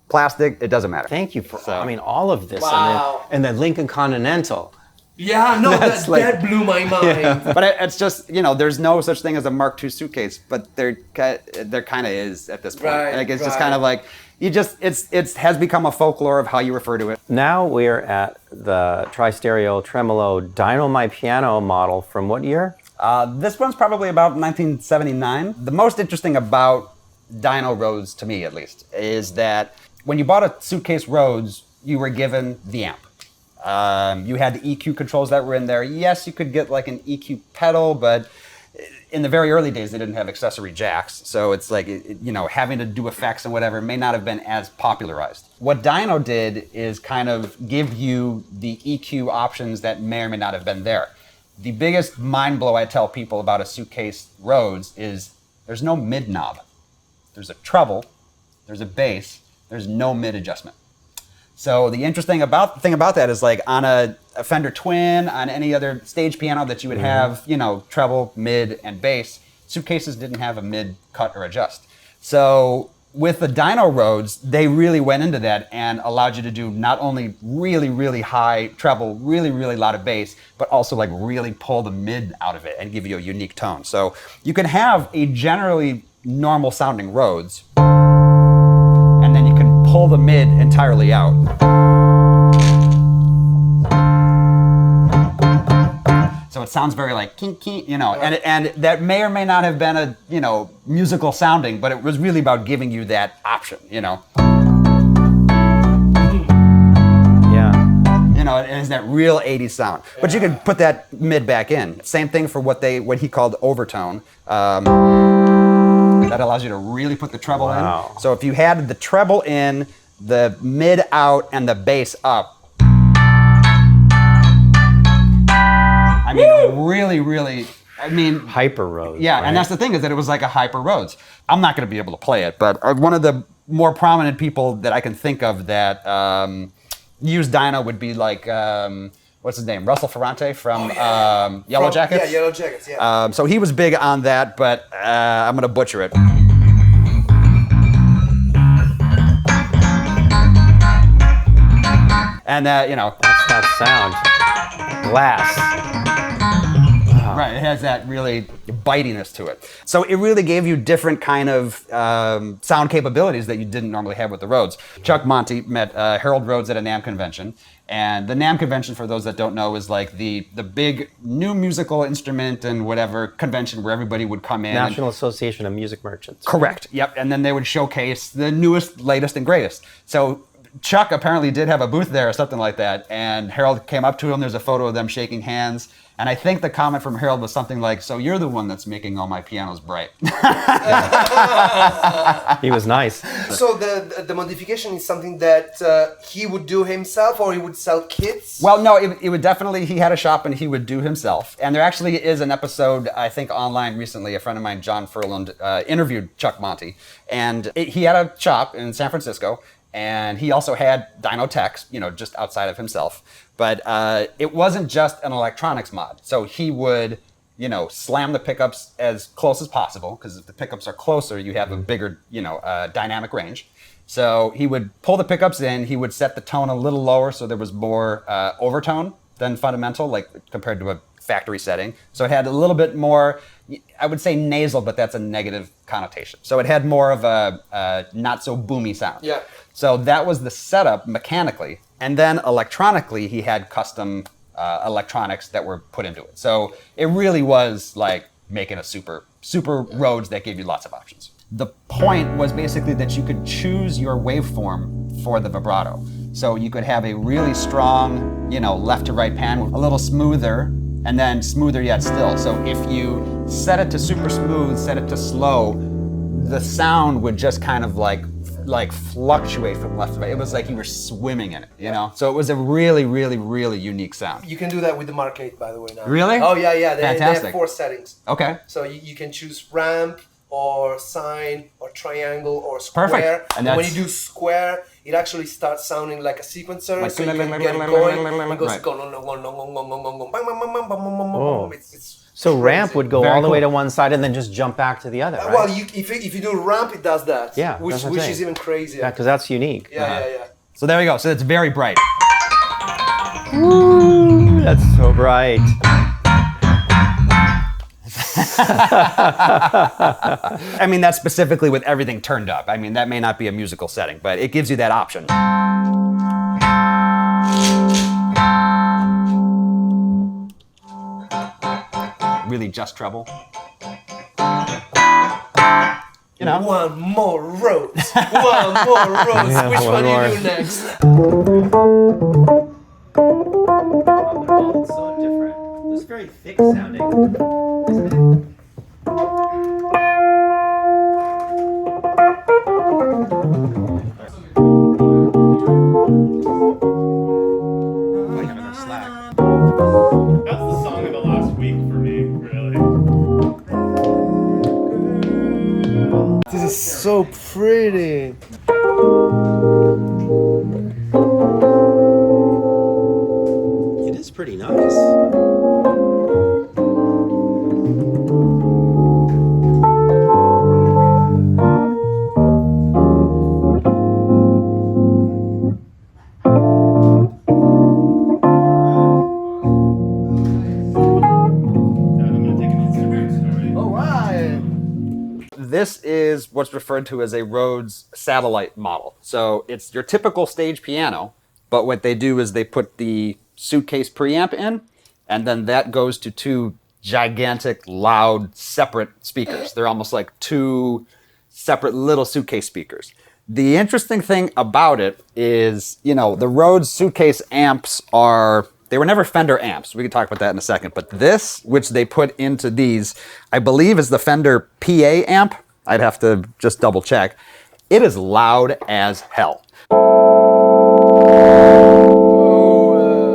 plastic, it doesn't matter. Thank you for all of this. Wow. And the Lincoln Continental. Yeah, no, that blew my mind. Yeah. But it's just, there's no such thing as a Mark II suitcase, but there kind of is at this point. Right, It's just kind of it has become a folklore of how you refer to it. Now we're at the Tri-Stereo Tremolo Dino My Piano model from what year? This one's probably about 1979. The most interesting about Dino Rhodes, to me at least, is that when you bought a suitcase Rhodes, you were given the amp. You had the EQ controls that were in there. Yes, you could get an EQ pedal, but in the very early days, they didn't have accessory jacks. So it's like, having to do effects and whatever may not have been as popularized. What Dino did is kind of give you the EQ options that may or may not have been there. The biggest mind blow I tell people about a suitcase Rhodes is there's no mid knob. There's a treble, there's a bass, there's no mid adjustment. So the interesting thing about that is like on a Fender Twin, on any other stage piano that you would have, treble, mid, and bass, suitcases didn't have a mid cut or adjust. So with the Dino Rhodes, they really went into that and allowed you to do not only really, really high treble, really, really loud of bass, but also like really pull the mid out of it and give you a unique tone. So you can have a generally normal sounding Rhodes, and then you can pull the mid entirely out. So it sounds very like kink, kink, and that may or may not have been a, musical sounding, but it was really about giving you that option, Yeah. It has that real 80s sound. But you could put that mid back in. Same thing for what he called overtone. That allows you to really put the treble in. So if you had the treble in, the mid out, and the bass up, I mean, really, Hyper Rhodes. yeah, right? and that's the thing is that it was like a hyper Rhodes. I'm not going to be able to play it, but one of the more prominent people that I can think of that used Dino would be like, what's his name? Russell Ferrante from Yellow Jackets? Yeah, Yellow Jackets, yeah. So he was big on that, but I'm going to butcher it. And That's that sound. Glass. Right, it has that really bitiness to it. So it really gave you different kind of sound capabilities that you didn't normally have with the Rhodes. Chuck Monty met Harold Rhodes at a NAMM convention. And the NAMM convention, for those that don't know, is like the big new musical instrument and whatever convention where everybody would come in. National Association of Music Merchants. Correct, yep. And then they would showcase the newest, latest, and greatest. So Chuck apparently did have a booth there or something like that. And Harold came up to him. There's a photo of them shaking hands. And I think the comment from Harold was something like, "So you're the one that's making all my pianos bright." He was nice. So the modification is something that he would do himself, or he would sell kits? Well, no, it would definitely, he had a shop and he would do himself. And there actually is an episode, I think online recently, a friend of mine, John Furland, interviewed Chuck Monty. And he had a shop in San Francisco. And he also had Dino Techs, just outside of himself. But it wasn't just an electronics mod. So he would, slam the pickups as close as possible, because if the pickups are closer, you have a bigger, dynamic range. So he would pull the pickups in, he would set the tone a little lower so there was more overtone than fundamental, like compared to a factory setting. So it had a little bit more, I would say nasal, but that's a negative connotation. So it had more of a not so boomy sound. Yeah. So that was the setup mechanically. And then electronically, he had custom electronics that were put into it. So it really was like making a super Rhodes that gave you lots of options. The point was basically that you could choose your waveform for the vibrato. So you could have a really strong, left to right pan, a little smoother, and then smoother yet still. So if you set it to super smooth, set it to slow, the sound would just kind of like fluctuate from left to right. It was like you were swimming in it, So it was a really, really, really unique sound. You can do that with the Mark 8, by the way, now. Really? Oh, yeah. They Fantastic. have 4 settings. Okay. So you can choose ramp, or sine, or triangle, or square. Perfect. And when you do square, it actually starts sounding like a sequencer, so you can get it going. It goes So ramp would go Very all the way cool. to one side and then just jump back to the other, right? Well, if you do ramp, it does that. Yeah, which that's what I'm saying. is even crazier. Yeah, because that's unique. Yeah. So there we go. So it's very bright. Ooh, that's so bright. I mean, that's specifically with everything turned up. I mean, that may not be a musical setting, but it gives you that option. Really just treble. One more Rhodes. One more Rhodes. Yeah, Which one one more. you do next? Oh, it's so different. It's very thick sounding, isn't it? pretty. It is pretty nice. All right. This is what's referred to as a Rhodes satellite model. So it's your typical stage piano, but what they do is they put the suitcase preamp in, and then that goes to two gigantic, loud, separate speakers. They're almost like two separate little suitcase speakers. The interesting thing about it is, you know, the Rhodes suitcase amps they were never Fender amps. We can talk about that in a second. But this, which they put into these, I believe is the Fender PA amp. I'd have to just double check. It is loud as hell.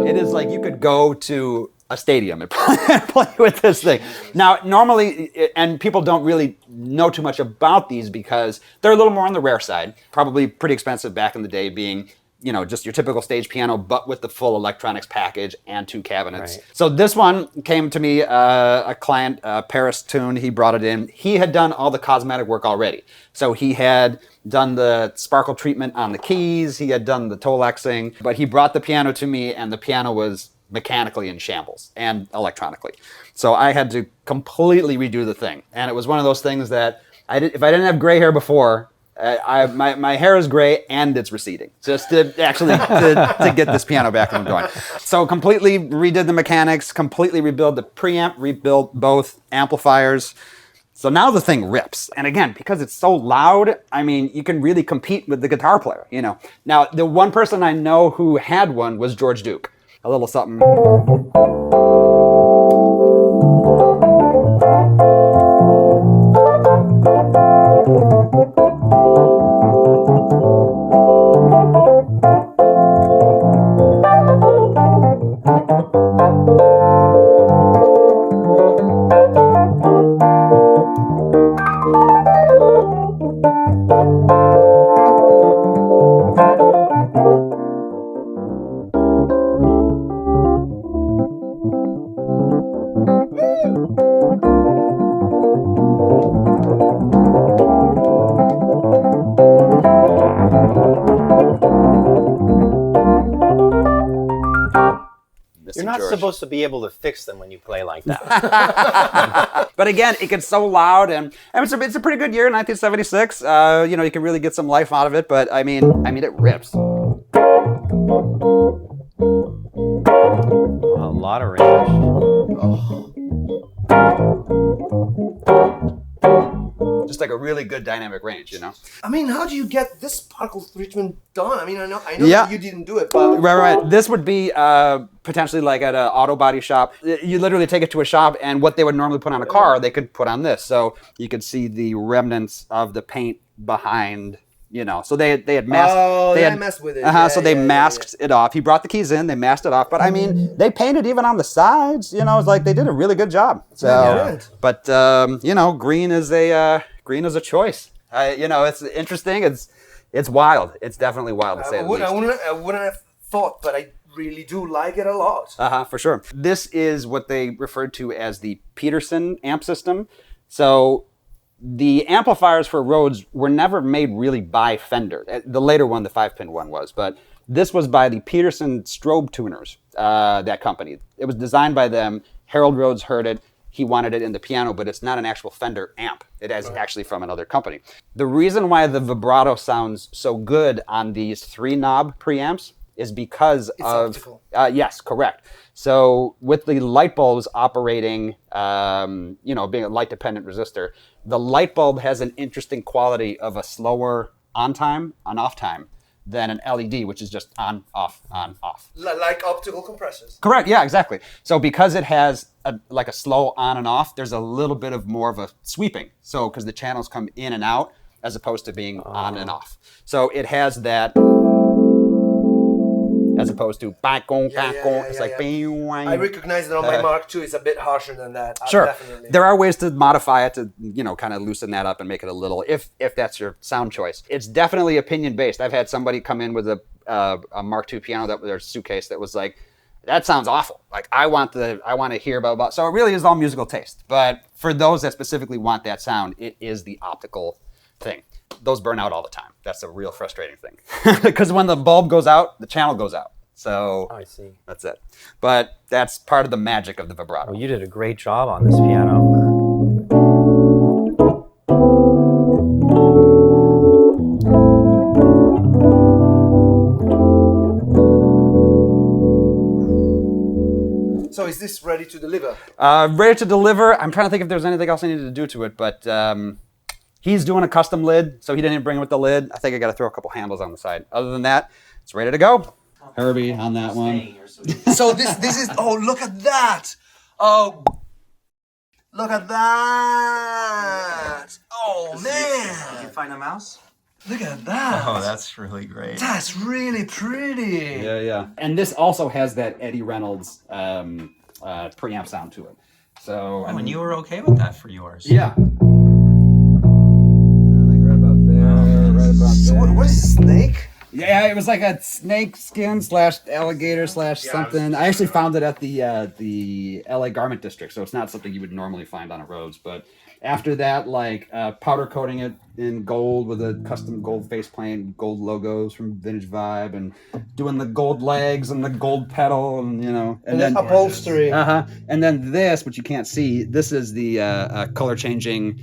It is like you could go to a stadium and play with this thing. Now, normally, and people don't really know too much about these because they're a little more on the rare side. Probably pretty expensive back in the day, being, you know, just your typical stage piano, but with the full electronics package and two cabinets. Right. So this one came to me, a client, Paris Toon, he brought it in. He had done all the cosmetic work already. So he had done the sparkle treatment on the keys, he had done the Tolexing, but he brought the piano to me, and the piano was mechanically in shambles and electronically. So I had to completely redo the thing. And it was one of those things that if I didn't have gray hair before, my hair is gray and it's receding, just to actually to get this piano back and going. So completely redid the mechanics, completely rebuilt the preamp, rebuilt both amplifiers. So now the thing rips. And again, because it's so loud, I mean, you can really compete with the guitar player, you know. Now, the one person I know who had one was George Duke. A little something. You're not supposed to be able to fix them when you play like that. But again, it gets so loud, and it's a pretty good year, 1976. You know, you can really get some life out of it, but I mean, it rips. A lot of range. Just like a really good dynamic range, you know? I mean, how do you get this sparkle treatment done? I mean, I know Yeah. that you didn't do it, but Right. This would be potentially like at an auto body shop. You literally take it to a shop, and what they would normally put on a car, they could put on this. So you could see the remnants of the paint behind, you know. So they had masked. Oh, they messed with it. So they masked it off. He brought the keys in, they masked it off. But I mean, they painted even on the sides. You know, it's like they did a really good job. So, Yeah. but you know, green is a choice. You know, it's interesting. It's wild. It's definitely wild to say I the least. wouldn't have thought, but I really do like it a lot. For sure. This is what they referred to as the Peterson amp system. So the amplifiers for Rhodes were never made really by Fender. The later one, the 5-pin one was, but this was by the Peterson strobe tuners, that company. It was designed by them. Harold Rhodes heard it. He wanted it in the piano, but it's not an actual Fender amp. It is actually from another company. The reason why the vibrato sounds so good on these 3-knob preamps is because of... optical. Yes, correct. So with the light bulbs operating, you know, being a light-dependent resistor, the light bulb has an interesting quality of a slower on time, on off time, than an LED, which is just on, off, on, off. Like optical compressors. Correct, yeah, exactly. So because it has like a slow on and off, there's a little bit of more of a sweeping. So because the channels come in and out as opposed to being on and off. So it has that as opposed to it's like I recognize that on my Mark II, it's a bit harsher than that. Sure. Definitely. There are ways to modify it to, kind of loosen that up and make it a little, if that's your sound choice. It's definitely opinion based. I've had somebody come in with a Mark II piano that was their suitcase that was like, that sounds awful. Like I want to hear about. So it really is all musical taste. But for those that specifically want that sound, it is the optical thing. Those burn out all the time. That's a real frustrating thing. Because when the bulb goes out, the channel goes out. So I see. That's it. But that's part of the magic of the vibrato. Well, you did a great job on this piano. So is this ready to deliver? Ready to deliver. I'm trying to think if there's anything else I needed to do to it, but he's doing a custom lid, so he didn't even bring it with the lid. I think I got to throw a couple handles on the side. Other than that, it's ready to go. Herbie on that one. So this is, oh, look at that. Oh, look at that. Oh, man. Did you find a mouse? Look at that. Oh, that's really great. That's really pretty. Yeah. And this also has that Eddie Reynolds preamp sound to it. So, And you were okay with that for yours? yeah. Right about there, right about So there. what is a snake? Yeah, it was like a snake skin / alligator / something. I actually found it at the LA Garment District, so it's not something you would normally find on a Rhodes. But after that, like powder coating it in gold with a custom gold faceplate, gold logos from Vintage Vibe, and doing the gold legs and the gold pedal, and And then upholstery. And then this, which you can't see, this is the color changing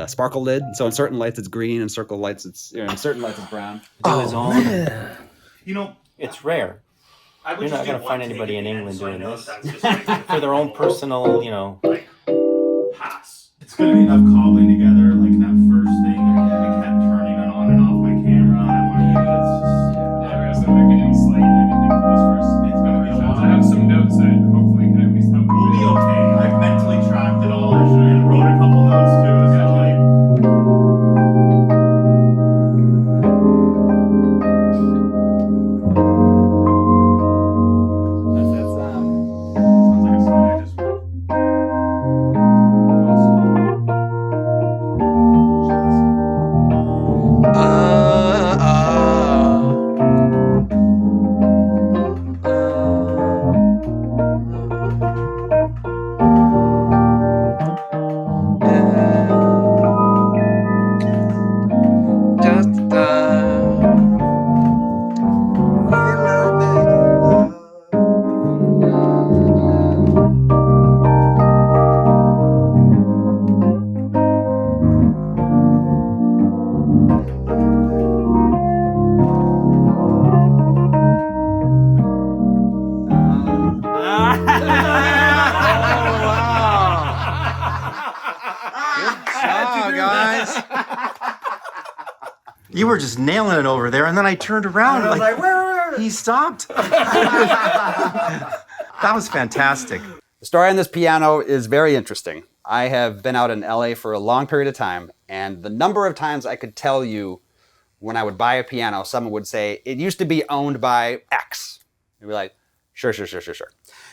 sparkle lid. So in certain lights it's green, in certain lights it's brown. Do his own. Man. It's rare. I would You're just not do going to one find take anybody at in the end, England so I doing know this that's just like for their own personal, pass. It's gonna be enough cobbling together, like that first thing. I kept turning it on and off my camera. And I wanted to it's just we can slate anything for this first. It's gonna be. I have some notes that hopefully can at least help. We'll be okay. I've mentally tracked it all and wrote a couple notes too. So like. That's that sound. Sounds like a song I just wrote. Oh, guys. You were just nailing it over there, and then I turned around and I was like, where? He stopped. That was fantastic. The story on this piano is very interesting. I have been out in LA for a long period of time, and the number of times I could tell you when I would buy a piano, someone would say, it used to be owned by X. You'd be like, sure.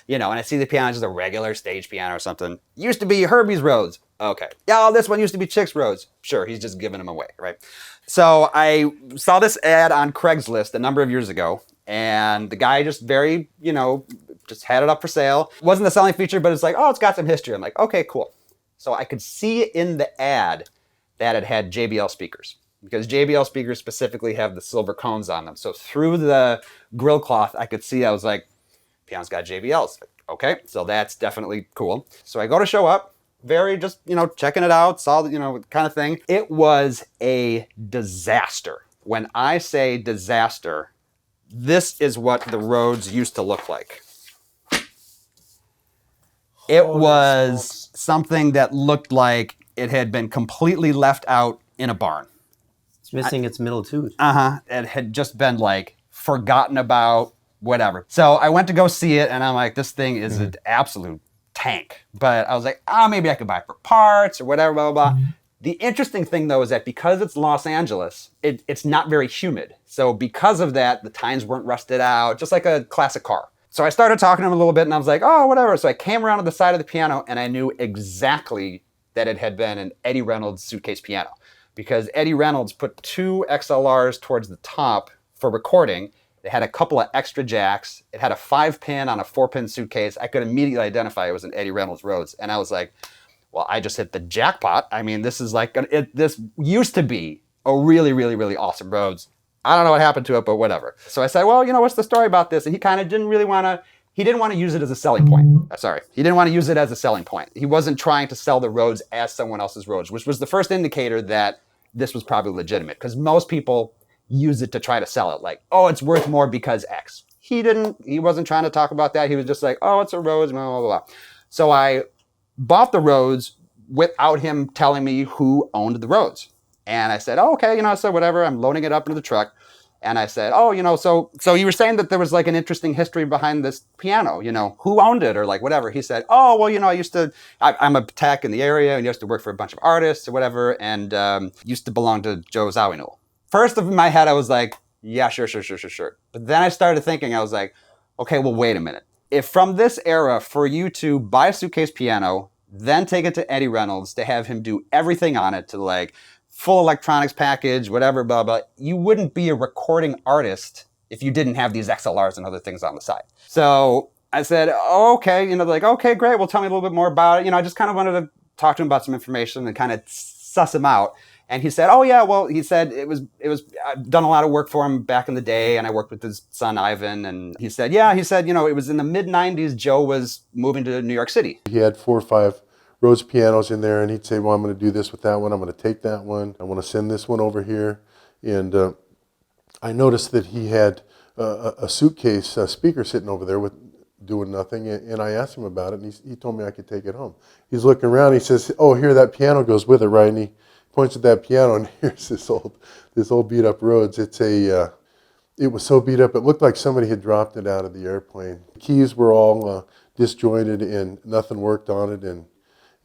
And I see the piano as just a regular stage piano or something. Used to be Herbie's Rhodes. Okay. Yeah, this one used to be Chick's Rhodes. Sure, he's just giving them away, right? So I saw this ad on Craigslist a number of years ago, and the guy just very, just had it up for sale. Wasn't the selling feature, but it's like, oh, it's got some history. I'm like, okay, cool. So I could see in the ad that it had JBL speakers, because JBL speakers specifically have the silver cones on them. So through the grill cloth, I could see, I was like, piano's got JBLs. Okay, so that's definitely cool. So I go to show up, very just, checking it out, saw the, kind of thing. It was a disaster. When I say disaster, this is what the Rhodes used to look like. It was something that looked like it had been completely left out in a barn. It's missing its middle tooth. It had just been like forgotten about, whatever. So I went to go see it, and I'm like, this thing is an absolute tank. But I was like, maybe I could buy it for parts or whatever, blah, blah, blah. The interesting thing, though, is that because it's Los Angeles, it's not very humid. So because of that, the tines weren't rusted out, just like a classic car. So I started talking to him a little bit, and I was like, oh, whatever. So I came around to the side of the piano, and I knew exactly that it had been an Eddie Reynolds suitcase piano, because Eddie Reynolds put 2 XLRs towards the top for recording. It had a couple of extra jacks. It had a 5-pin on a 4-pin suitcase. I could immediately identify it was an Eddie Reynolds Rhodes. And I was like, well, I just hit the jackpot. I mean, this is like, this used to be a really, really, really awesome Rhodes. I don't know what happened to it, but whatever. So I said, well, what's the story about this? And he kind of didn't really want to, he didn't want to use it as a selling point. Sorry. He didn't want to use it as a selling point. He wasn't trying to sell the Rhodes as someone else's Rhodes, which was the first indicator that this was probably legitimate, because most people use it to try to sell it. Like, oh, it's worth more because X. He wasn't trying to talk about that. He was just like, oh, it's a Rhodes, blah, blah, blah. So I bought the Rhodes without him telling me who owned the Rhodes. And I said, oh, okay, so whatever, I'm loading it up into the truck. And I said, oh, so you were saying that there was like an interesting history behind this piano, who owned it or like whatever. He said, oh, well, I'm a tech in the area and used to work for a bunch of artists or whatever, and used to belong to Joe Zawinul. First of my head, I was like, yeah, sure. But then I started thinking, I was like, okay, well, wait a minute. If from this era, for you to buy a suitcase piano, then take it to Eddie Reynolds to have him do everything on it, to like full electronics package, whatever, blah, blah, you wouldn't be a recording artist if you didn't have these XLRs and other things on the side. So I said, oh, okay, like, okay, great. Well, tell me a little bit more about it. I just kind of wanted to talk to him about some information and kind of suss him out. And he said, oh yeah, well, he said it was, I've done a lot of work for him back in the day, and I worked with his son, Ivan. And he said, it was in the mid-90s, Joe was moving to New York City. He had 4 or 5 Rhodes pianos in there, and he'd say, well, I'm going to do this with that one. I'm going to take that one. I want to send this one over here. And I noticed that he had a suitcase speaker sitting over there with doing nothing. And I asked him about it, and he told me I could take it home. He's looking around. He says, oh, here, that piano goes with it, right? And he points at that piano, and here's this old beat up Rhodes. It was so beat up, it looked like somebody had dropped it out of the airplane. The keys were all disjointed, and nothing worked on it. And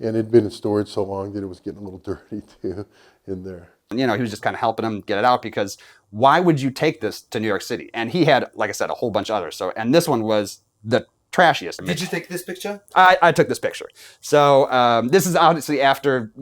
it'd been in storage so long that it was getting a little dirty too in there. He was just kind of helping him get it out, because why would you take this to New York City? And he had, like I said, a whole bunch of others. And this one was the trashiest. Did you take this picture? I took this picture. So this is obviously after,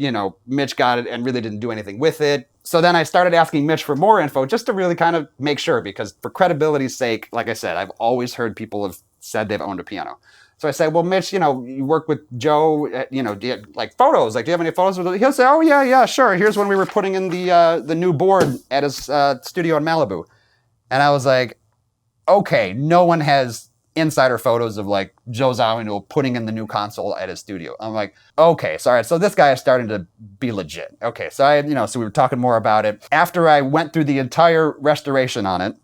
Mitch got it and really didn't do anything with it. So then I started asking Mitch for more info, just to really kind of make sure, because for credibility's sake, like I said, I've always heard people have said they've owned a piano. So I said, well, Mitch, you work with Joe, do you have, like, photos? Like, do you have any photos? He'll say, oh, yeah, sure. Here's when we were putting in the new board at his studio in Malibu. And I was like, okay, no one has insider photos of, like, Joe Zawinul putting in the new console at his studio. I'm like, okay, so all right, so this guy is starting to be legit. Okay, so so we were talking more about it. After I went through the entire restoration on it,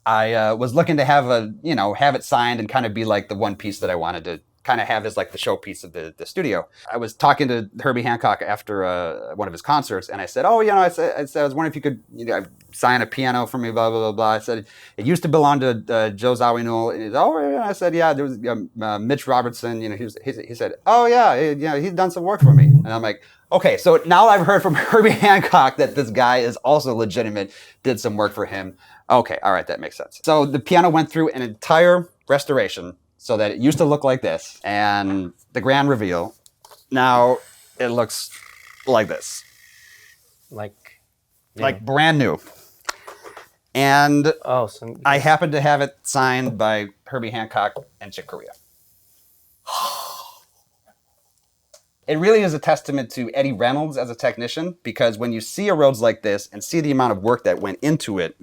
I was looking to have have it signed and kind of be like the one piece that I wanted to kind of have as like the showpiece of the studio. I was talking to Herbie Hancock after one of his concerts, and I said, oh, I was wondering if you could sign a piano for me, blah, blah, blah, blah. I said, it used to belong to Joe Zawinul. And he said, oh, yeah. I said, yeah, there was Mitch Robertson, he said, oh, yeah, he's done some work for me. And I'm like, okay, so now I've heard from Herbie Hancock that this guy is also legitimate, did some work for him. Okay, all right, that makes sense. So the piano went through an entire restoration so that it used to look like this, and the grand reveal, now it looks like this. Like brand new. And I happen to have it signed by Herbie Hancock and Chick Corea. It really is a testament to Eddie Reynolds as a technician, because when you see a Rhodes like this and see the amount of work that went into it,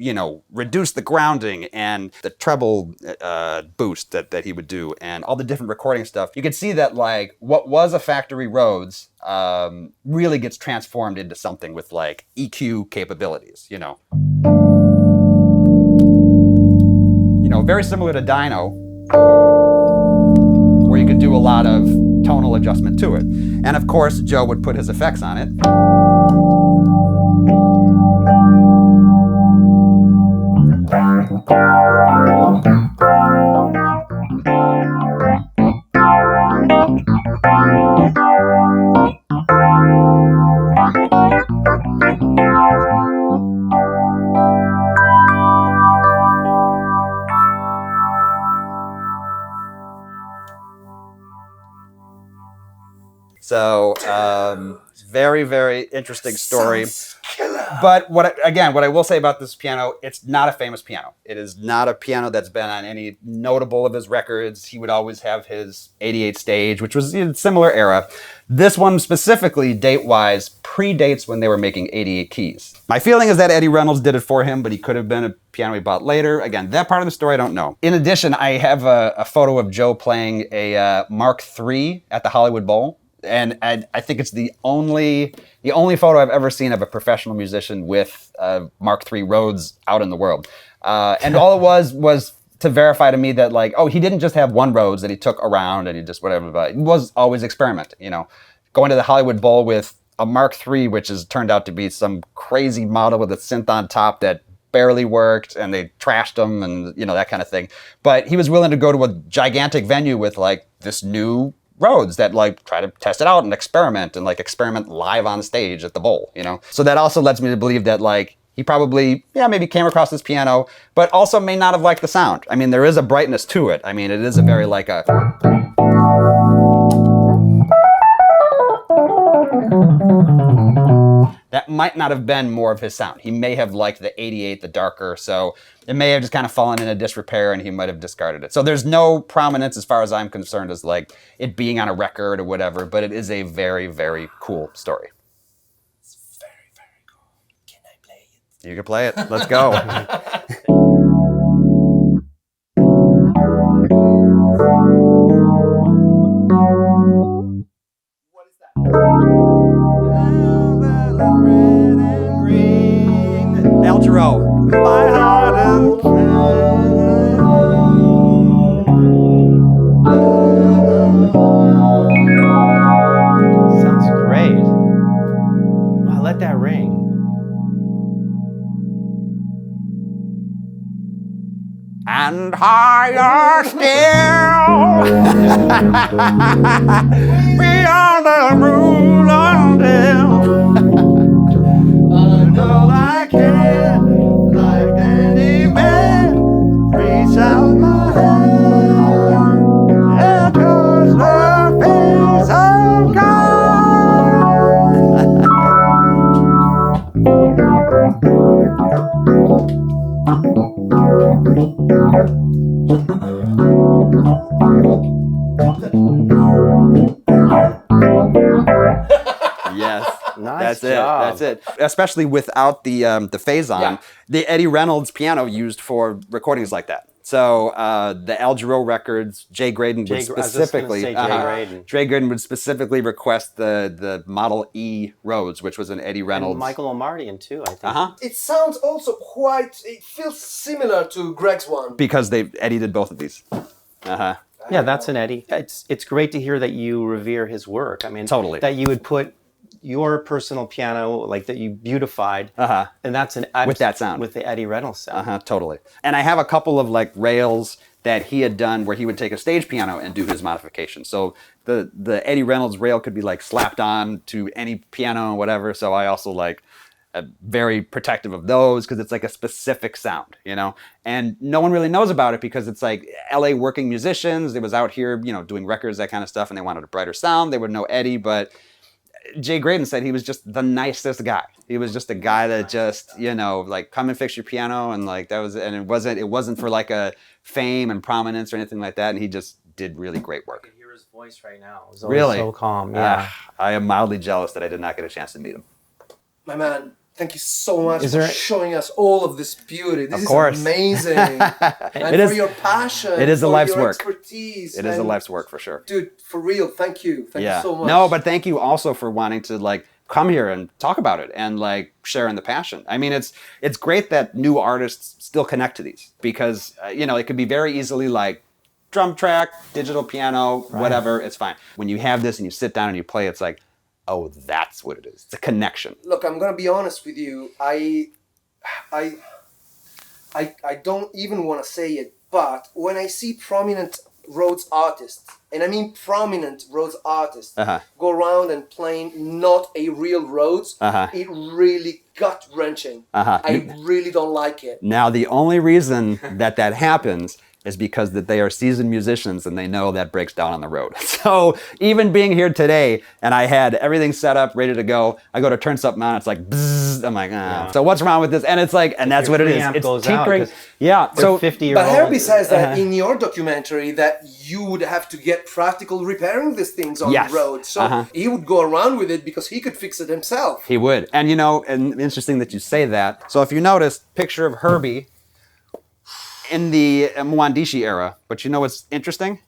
reduce the grounding and the treble boost that he would do and all the different recording stuff, you can see that like what was a factory Rhodes really gets transformed into something with like EQ capabilities, very similar to Dino, where you could do a lot of tonal adjustment to it. And of course, Joe would put his effects on it. So very, very interesting story. But what I will say about this piano, it's not a famous piano. It is not a piano that's been on any notable of his records. He would always have his 88 stage, which was in a similar era. This one specifically, date-wise, predates when they were making 88 keys. My feeling is that Eddie Reynolds did it for him, but he could have been a piano he bought later. Again, that part of the story I don't know. In addition, I have a photo of Joe playing a Mark III at the Hollywood Bowl. And I think it's the only photo I've ever seen of a professional musician with Mark III Rhodes out in the world. And all it was to verify to me that, like, oh, he didn't just have one Rhodes that he took around and he just whatever, but he was always experimenting, you know. Going to the Hollywood Bowl with a Mark III, which has turned out to be some crazy model with a synth on top that barely worked, and they trashed him and, you know, that kind of thing. But he was willing to go to a gigantic venue with, like, this new Rhodes that, like, try to test it out and experiment live on stage at the bowl, you know? So that also lets me to believe that, like, he probably, maybe came across this piano, but also may not have liked the sound. I mean, there is a brightness to it. I mean, it is a very, like, a... That might not have been more of his sound. He may have liked the 88, the darker, so it may have just kind of fallen into disrepair and he might have discarded it. So there's no prominence as far as I'm concerned as, like, it being on a record or whatever, but it is a very, very cool story. It's very, very cool. Can I play it? You can play it. Let's go. What is that? Altro. My heart is Sounds great. Wow, let that ring. and higher still. Beyond the moon until I know I can, like any man, reach out my hand and touch the face of Yes, Nice that's job. it. That's it. Especially without the phase on, Yeah. the Eddie Reynolds piano used for recordings like that. So the Al Jarreau records, Jay Graydon would specifically, Jay Graydon would specifically request the Model E Rhodes, which was an Eddie Reynolds. And Michael O'Mardian too, I think. It sounds also it feels similar to Greg's one. Because Eddie did both of these. Yeah, that's an Eddie. It's great to hear that you revere his work. I mean, Totally. that you would put your personal piano, like that you beautified, and that's With that sound. with the Eddie Reynolds sound. Totally. And I have a couple of like rails that he had done where he would take a stage piano and do his modification. So the Eddie Reynolds rail could be like slapped on to any piano or whatever. So I also like very protective of those because it's like a specific sound, you know? And no one really knows about it because it's like LA working musicians. They was out here, you know, doing records, that kind of stuff, and they wanted a brighter sound. They would know Eddie, but Jay Graydon said he was just the nicest guy. He was just a guy that just, you know, like come and fix your piano, and like that was, and it wasn't for like a fame and prominence or anything like that. And he just did really great work. I can hear his voice right now. It was Really? so calm. Yeah. I am mildly jealous that I did not get a chance to meet him. My man, thank you so much Is for there- showing us all of this beauty. This Of course. is amazing. And It for is- your passion. it is a for life's your work. Expertise. It is a and life's work for sure. Dude, for real, thank you. Thank you so much. No, but thank you also for wanting to like come here and talk about it and like sharing the passion. I mean, it's great that new artists still connect to these because you know, it could be very easily like drum track, digital piano, whatever. It's fine. When you have this and you sit down and you play, it's like, oh, that's what it is. It's a connection. Look, I'm gonna be honest with you. I don't even want to say it, but when I see prominent Rhodes artists, and I mean prominent Rhodes artists, go around and playing not a real Rhodes, it really gut-wrenching. I really don't like it. Now, the only reason that happens is because that they are seasoned musicians and they know that breaks down on the road. So even being here today and I had everything set up, ready to go, I go to turn something on, it's like, bzzz, I'm like, ah. So what's wrong with this? And it's like, and that's what it is. preamp It's goes out, tinkering. 'cause Yeah. So 50-year-old. But Herbie says that in your documentary that you would have to get practical repairing these things on Yes. the road. So he would go around with it because he could fix it himself. he would. And you know, and interesting that you say that. So if you notice, picture of Herbie in the Mwandishi era, but you know what's interesting?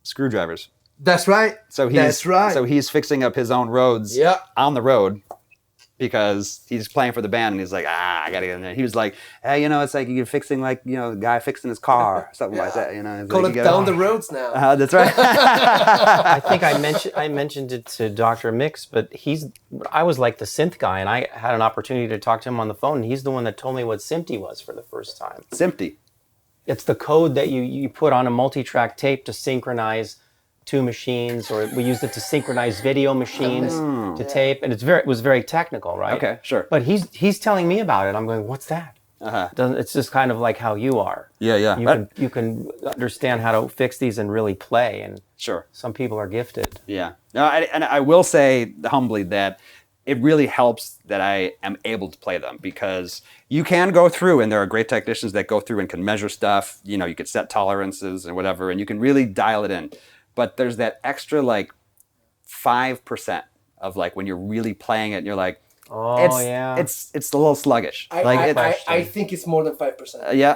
Screwdrivers. That's right. So he's That's right. So he's fixing up his own roads Yeah. on the road because he's playing for the band and he's like, I gotta get in there. He was like, hey, you know, it's like you're fixing like, you know, a guy fixing his car, something like that. You know, it's Call like it you gotta- down the roads now. That's right. I think I mentioned it to Dr. Mix, but I was like the synth guy, and I had an opportunity to talk to him on the phone, and he's the one that told me what SMPTE was for the first time. SMPTE. It's the code that you put on a multi-track tape to synchronize two machines, or we used it to synchronize video machines to tape, and it was very technical, right? Okay, sure. But he's telling me about it. I'm going, what's that? It's just kind of like how you are. Yeah. You can understand how to fix these and really play, and Sure. some people are gifted. Yeah. No, and I will say humbly that it really helps that I am able to play them because you can go through, and there are great technicians that go through and can measure stuff. You know, you could set tolerances and whatever, and you can really dial it in. But there's that extra like 5% of like when you're really playing it and you're like, it's a little sluggish. I think it's more than 5%. Yeah.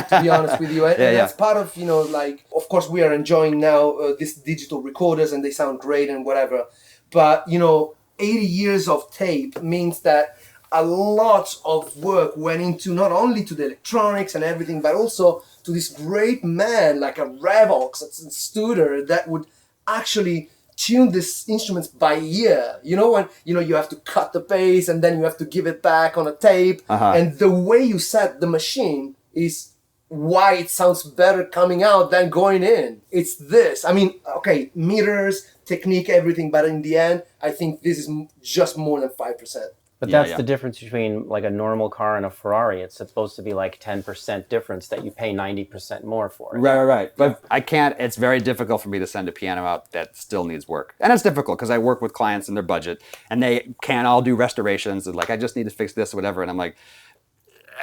To be honest with you, and Yeah. that's part of, you know, like, of course we are enjoying now these digital recorders and they sound great and whatever, but you know, 80 years of tape means that a lot of work went into not only to the electronics and everything, but also to this great man like a Revox, a Studer, that would actually tune these instruments by ear. You know, when you have to cut the bass and then you have to give it back on a tape, and the way you set the machine is why it sounds better coming out than going in. It's this. I mean, okay, meters, technique, everything, but in the end, I think this is just more than 5%. But that's the difference between like a normal car and a Ferrari. It's supposed to be like 10% difference that you pay 90% more for. Right. But I can't, it's very difficult for me to send a piano out that still needs work. And it's difficult because I work with clients in their budget and they can't all do restorations and like, I just need to fix this or whatever. And I'm like,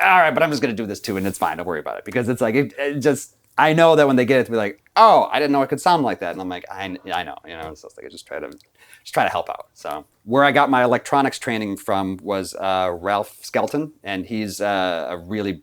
all right, but I'm just going to do this too. And it's fine. Don't worry about it. Because it's like, it just, I know that when they get it to be like, oh, I didn't know it could sound like that. And I'm like, I know, you know, so it's like, I just try to help out. So where I got my electronics training from was Ralph Skelton, and he's a really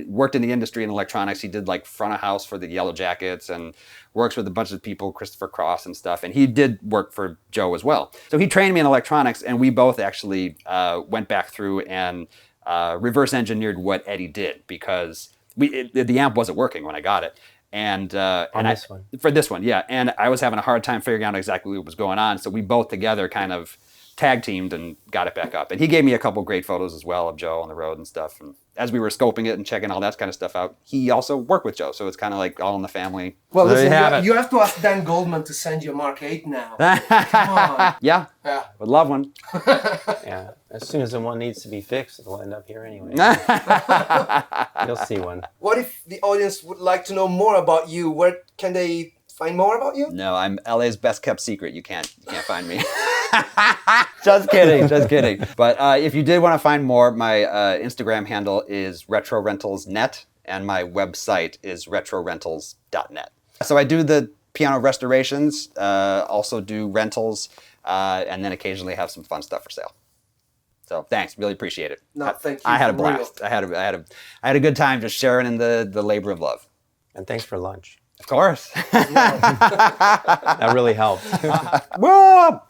worked in the industry in electronics. He did like front of house for the Yellow Jackets and works with a bunch of people, Christopher Cross and stuff. And he did work for Joe as well. So he trained me in electronics, and we both actually went back through and reverse engineered what Eddie did because the amp wasn't working when I got it. And for this one, yeah. And I was having a hard time figuring out exactly what was going on. So we both together kind of tag teamed and got it back up. And he gave me a couple great photos as well of Joe on the road and stuff. And as we were scoping it and checking all that kind of stuff out, he also worked with Joe. So it's kind of like all in the family. Well, so listen, you have to ask Dan Goldman to send you a Mark 8 now. Come on. Yeah. Would love one. Yeah. As soon as the one needs to be fixed, it'll end up here anyway. You'll see one. What if the audience would like to know more about you? Where can they find more about you? No, I'm LA's best kept secret. You can't find me. Just kidding. But if you did want to find more, my Instagram handle is retrorentalsnet, and my website is retrorentals.net. So I do the piano restorations, also do rentals, and then occasionally have some fun stuff for sale. So thanks, really appreciate it. No, thank you. I had a for real. blast. I had a good time just sharing in the labor of love. And thanks for lunch. Of course. That really helped. Whoa!